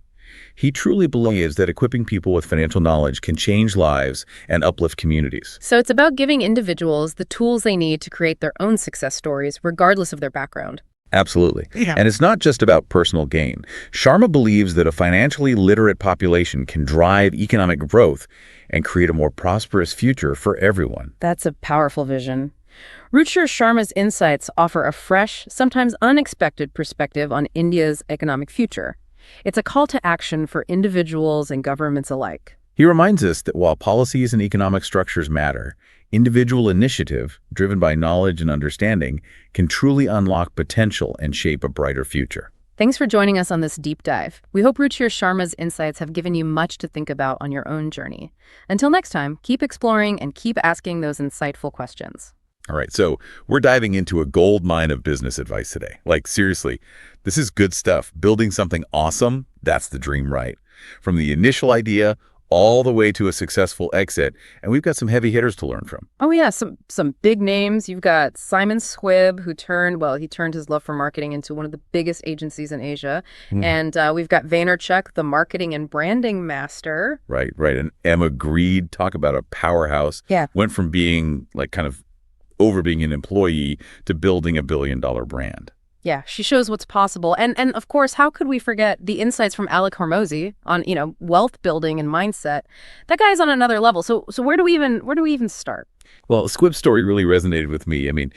He truly believes that equipping people with financial knowledge can change lives and uplift communities. So it's about giving individuals the tools they need to create their own success stories, regardless of their background. Absolutely. Yeah. And it's not just about personal gain. Sharma believes that a financially literate population can drive economic growth and create a more prosperous future for everyone. That's a powerful vision. Ruchir Sharma's insights offer a fresh, sometimes unexpected perspective on India's economic future. It's a call to action for individuals and governments alike. He reminds us that while policies and economic structures matter, individual initiative, driven by knowledge and understanding, can truly unlock potential and shape a brighter future. Thanks for joining us on this deep dive. We hope Ruchir Sharma's insights have given you much to think about on your own journey. Until next time, keep exploring and keep asking those insightful questions. All right, so we're diving into a gold mine of business advice today. Like, seriously, this is good stuff. Building something awesome, that's the dream, right? From the initial idea all the way to a successful exit, and we've got some heavy hitters to learn from. Oh yeah, some big names. You've got Simon Squibb, who he turned his love for marketing into one of the biggest agencies in Asia. And we've got Vaynerchuk, the marketing and branding master. Right. And Emma Grede, talk about a powerhouse. Yeah. Went from being like kind of over being an employee to building $1 billion brand. Yeah, she shows what's possible. And of course, how could we forget the insights from Alec Hormozi on, wealth building and mindset? That guy's on another level. So where do we even start? Well, Squibb's story really resonated with me. I mean,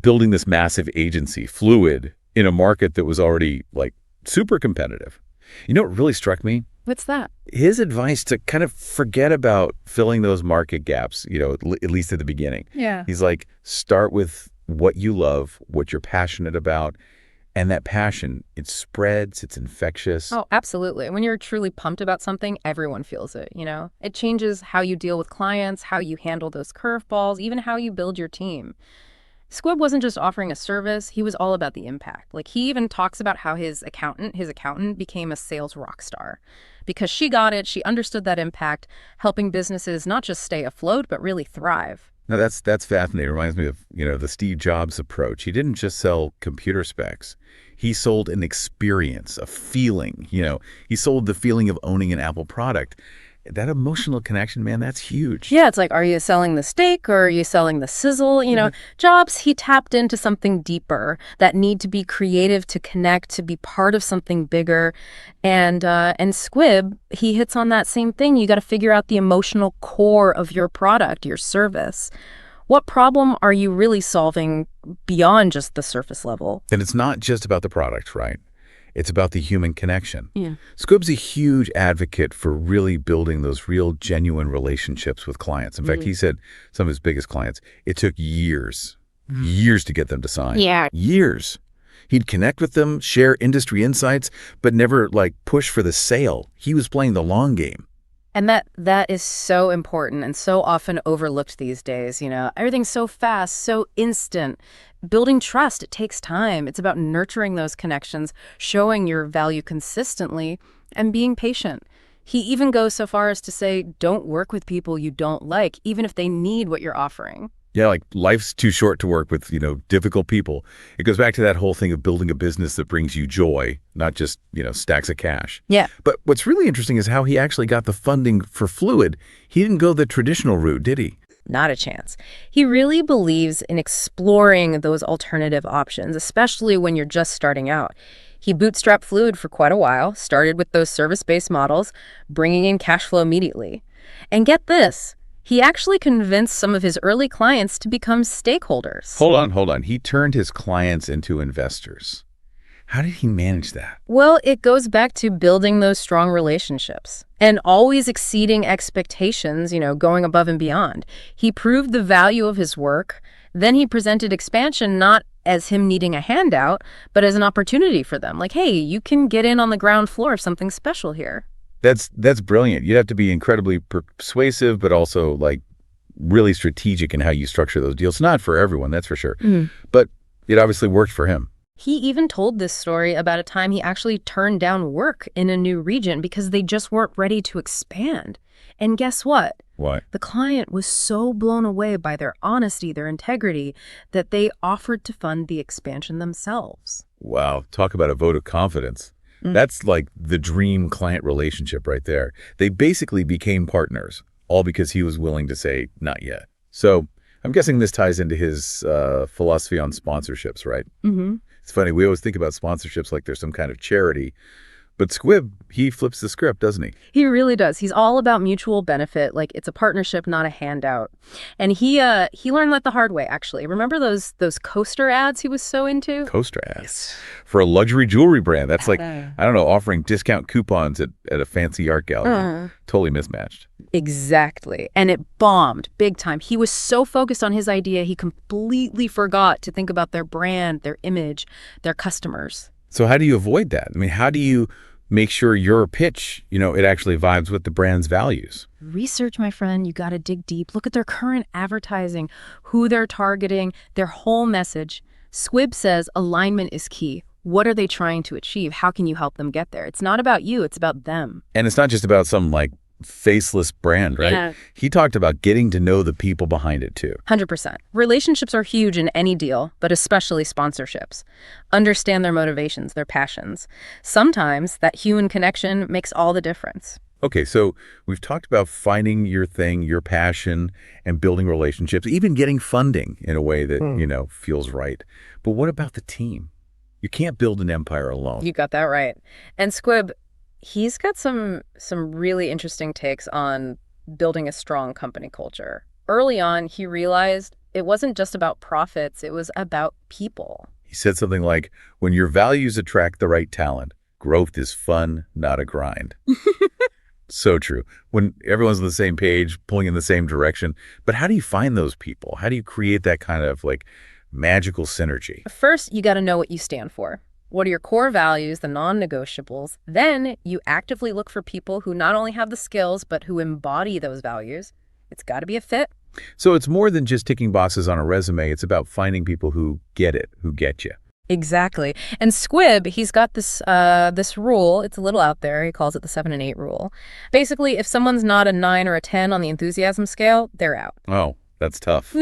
building this massive agency, fluid, in a market that was already like super competitive. You know what really struck me? What's that? His advice to kind of forget about filling those market gaps, at least at the beginning. Yeah. He's like, start with what you love, what you're passionate about, and that passion, it spreads, it's infectious. Oh, absolutely. When you're truly pumped about something, everyone feels it, It changes how you deal with clients, how you handle those curveballs, even how you build your team. Squibb wasn't just offering a service, he was all about the impact. Like, he even talks about how his accountant became a sales rock star. Because she got it, she understood that impact, helping businesses not just stay afloat, but really thrive. Now, that's fascinating. It reminds me of, the Steve Jobs approach. He didn't just sell computer specs. He sold an experience, a feeling, He sold the feeling of owning an Apple product. That emotional connection, man, that's huge. Yeah, it's like, are you selling the steak or are you selling the sizzle? Jobs, he tapped into something deeper, that need to be creative, to connect, to be part of something bigger. And Squibb, he hits on that same thing. You got to figure out the emotional core of your product, your service. What problem are you really solving beyond just the surface level? And it's not just about the product, right? It's about the human connection. Yeah. Squibb's a huge advocate for really building those real, genuine relationships with clients. In fact, he said some of his biggest clients, it took years to get them to sign. Yeah. Years. He'd connect with them, share industry insights, but never push for the sale. He was playing the long game. And that is so important and so often overlooked these days. Everything's so fast, so instant. building trust, it takes time. It's about nurturing those connections, showing your value consistently, and being patient. He even goes so far as to say, don't work with people you don't like, even if they need what you're offering. Yeah, like life's too short to work with, difficult people. It goes back to that whole thing of building a business that brings you joy, not just, stacks of cash. Yeah. But what's really interesting is how he actually got the funding for Fluid. He didn't go the traditional route, did he? Not a chance. He really believes in exploring those alternative options, especially when you're just starting out. He bootstrapped Fluid for quite a while, started with those service-based models, bringing in cash flow immediately. And get this, he actually convinced some of his early clients to become stakeholders. Hold on. He turned his clients into investors. How did he manage that? Well, it goes back to building those strong relationships and always exceeding expectations, going above and beyond. He proved the value of his work. Then he presented expansion not as him needing a handout, but as an opportunity for them. Like, hey, you can get in on the ground floor of something special here. That's brilliant. You'd have to be incredibly persuasive, but also really strategic in how you structure those deals. Not for everyone, that's for sure. But it obviously worked for him. He even told this story about a time he actually turned down work in a new region because they just weren't ready to expand. And guess what? What? The client was so blown away by their honesty, their integrity, that they offered to fund the expansion themselves. Wow, talk about a vote of confidence. That's like the dream client relationship right there. They basically became partners, all because he was willing to say, not yet. So I'm guessing this ties into his philosophy on sponsorships, right? Mm-hmm. It's funny, we always think about sponsorships like they're some kind of charity. But Squibb, he flips the script, doesn't he? He really does. He's all about mutual benefit. Like, it's a partnership, not a handout. And he learned that the hard way, actually. Remember those coaster ads he was so into? Coaster ads. For a luxury jewelry brand. That's like, I don't know, offering discount coupons at a fancy art gallery. Totally mismatched. Exactly. And it bombed big time. He was so focused on his idea, he completely forgot to think about their brand, their image, their customers. So how do you avoid that? I mean, how do you make sure your pitch, it actually vibes with the brand's values? Research, my friend. You got to dig deep. Look at their current advertising, who they're targeting, their whole message. Squibb says alignment is key. What are they trying to achieve? How can you help them get there? It's not about you. It's about them. And it's not just about some faceless brand, right? Yeah. He talked about getting to know the people behind it too. 100%. Relationships are huge in any deal, but especially sponsorships. Understand their motivations, their passions. Sometimes that human connection makes all the difference. Okay, so we've talked about finding your thing, your passion, and building relationships, even getting funding in a way that, feels right. But what about the team? You can't build an empire alone. You got that right. And Squibb, he's got some really interesting takes on building a strong company culture. Early on, he realized it wasn't just about profits, it was about people. He said something like, when your values attract the right talent, growth is fun, not a grind. So true. When everyone's on the same page, pulling in the same direction. But how do you find those people? How do you create that kind of magical synergy? First, you got to know what you stand for. What are your core values, the non-negotiables? Then you actively look for people who not only have the skills, but who embody those values. It's got to be a fit. So it's more than just ticking boxes on a resume. It's about finding people who get it, who get you. Exactly. And Squibb, he's got this rule. It's a little out there. He calls it the 7 and 8 rule. Basically, if someone's not a 9 or a 10 on the enthusiasm scale, they're out. Oh, that's tough.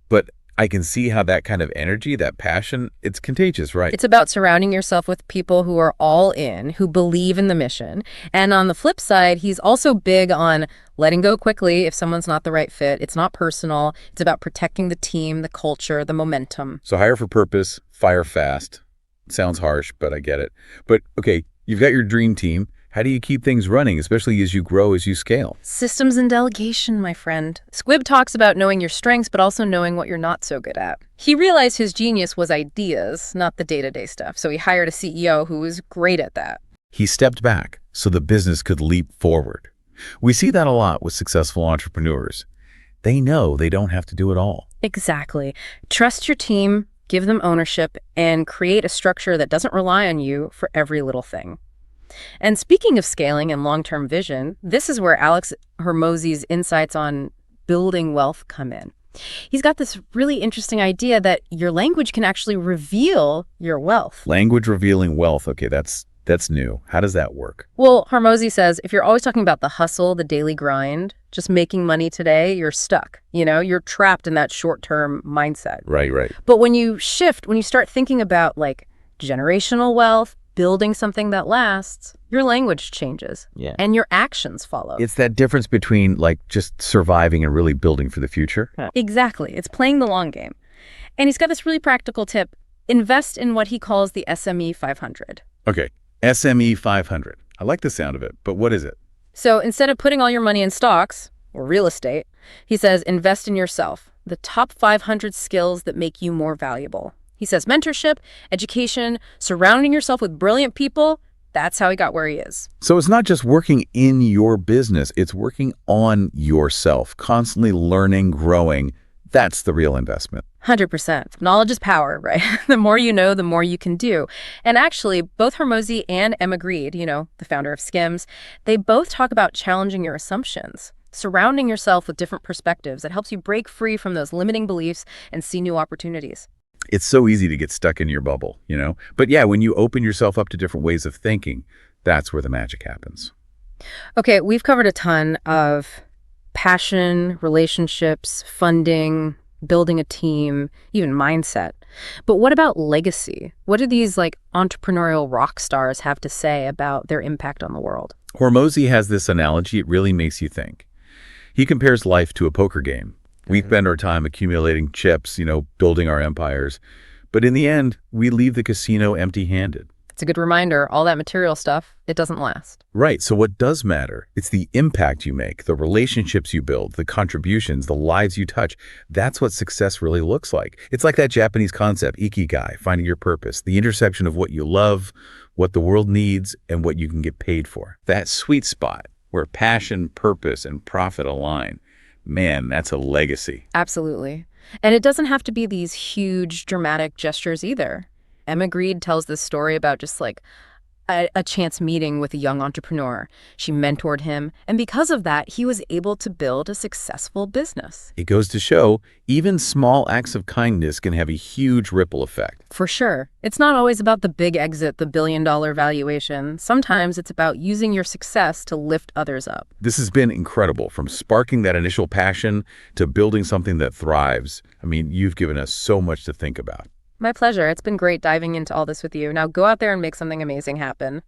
But I can see how that kind of energy, that passion, it's contagious, right? It's about surrounding yourself with people who are all in, who believe in the mission. And on the flip side, he's also big on letting go quickly if someone's not the right fit. It's not personal. It's about protecting the team, the culture, the momentum. So hire for purpose, fire fast. Sounds harsh, but I get it. But okay, you've got your dream team. How do you keep things running, especially as you grow, as you scale? Systems and delegation, my friend. Squibb talks about knowing your strengths, but also knowing what you're not so good at. He realized his genius was ideas, not the day-to-day stuff. So he hired a CEO who was great at that. He stepped back so the business could leap forward. We see that a lot with successful entrepreneurs. They know they don't have to do it all. Exactly. Trust your team, give them ownership, and create a structure that doesn't rely on you for every little thing. And speaking of scaling and long-term vision, this is where Alex Hormozi's insights on building wealth come in. He's got this really interesting idea that your language can actually reveal your wealth. Language revealing wealth. Okay, that's new. How does that work? Well, Hormozi says if you're always talking about the hustle, the daily grind, just making money today, you're stuck. You're trapped in that short-term mindset. Right. But when you shift, when you start thinking about like generational wealth, building something that lasts, your language changes. Yeah. And your actions follow. It's that difference between like just surviving and really building for the future. Exactly. It's playing the long game. And he's got this really practical tip. Invest in what he calls the SME 500. Okay, SME 500. I like the sound of it, but what is it? So instead of putting all your money in stocks or real estate, he says invest in yourself, the top 500 skills that make you more valuable. He says mentorship, education, surrounding yourself with brilliant people, that's how he got where he is. So it's not just working in your business, it's working on yourself, constantly learning, growing. That's the real investment. 100%. Knowledge is power, right? The more you know, the more you can do. And actually, both Hormozi and Emma Grede, the founder of Skims, they both talk about challenging your assumptions, surrounding yourself with different perspectives that helps you break free from those limiting beliefs and see new opportunities. It's so easy to get stuck in your bubble, But yeah, when you open yourself up to different ways of thinking, that's where the magic happens. Okay, we've covered a ton of passion, relationships, funding, building a team, even mindset. But what about legacy? What do these entrepreneurial rock stars have to say about their impact on the world? Hormozi has this analogy. It really makes you think. He compares life to a poker game. We spend our time accumulating chips, building our empires. But in the end, we leave the casino empty-handed. It's a good reminder, all that material stuff, it doesn't last. Right. So what does matter? It's the impact you make, the relationships you build, the contributions, the lives you touch. That's what success really looks like. It's like that Japanese concept, ikigai, finding your purpose, the intersection of what you love, what the world needs, and what you can get paid for. That sweet spot where passion, purpose, and profit align. Man, that's a legacy. Absolutely. And it doesn't have to be these huge, dramatic gestures either. Emma Grede tells this story about just a chance meeting with a young entrepreneur. She mentored him, and because of that, he was able to build a successful business. It goes to show, even small acts of kindness can have a huge ripple effect. For sure. It's not always about the big exit, the billion-dollar valuation. Sometimes it's about using your success to lift others up. This has been incredible, from sparking that initial passion to building something that thrives. I mean, you've given us so much to think about. My pleasure. It's been great diving into all this with you. Now go out there and make something amazing happen.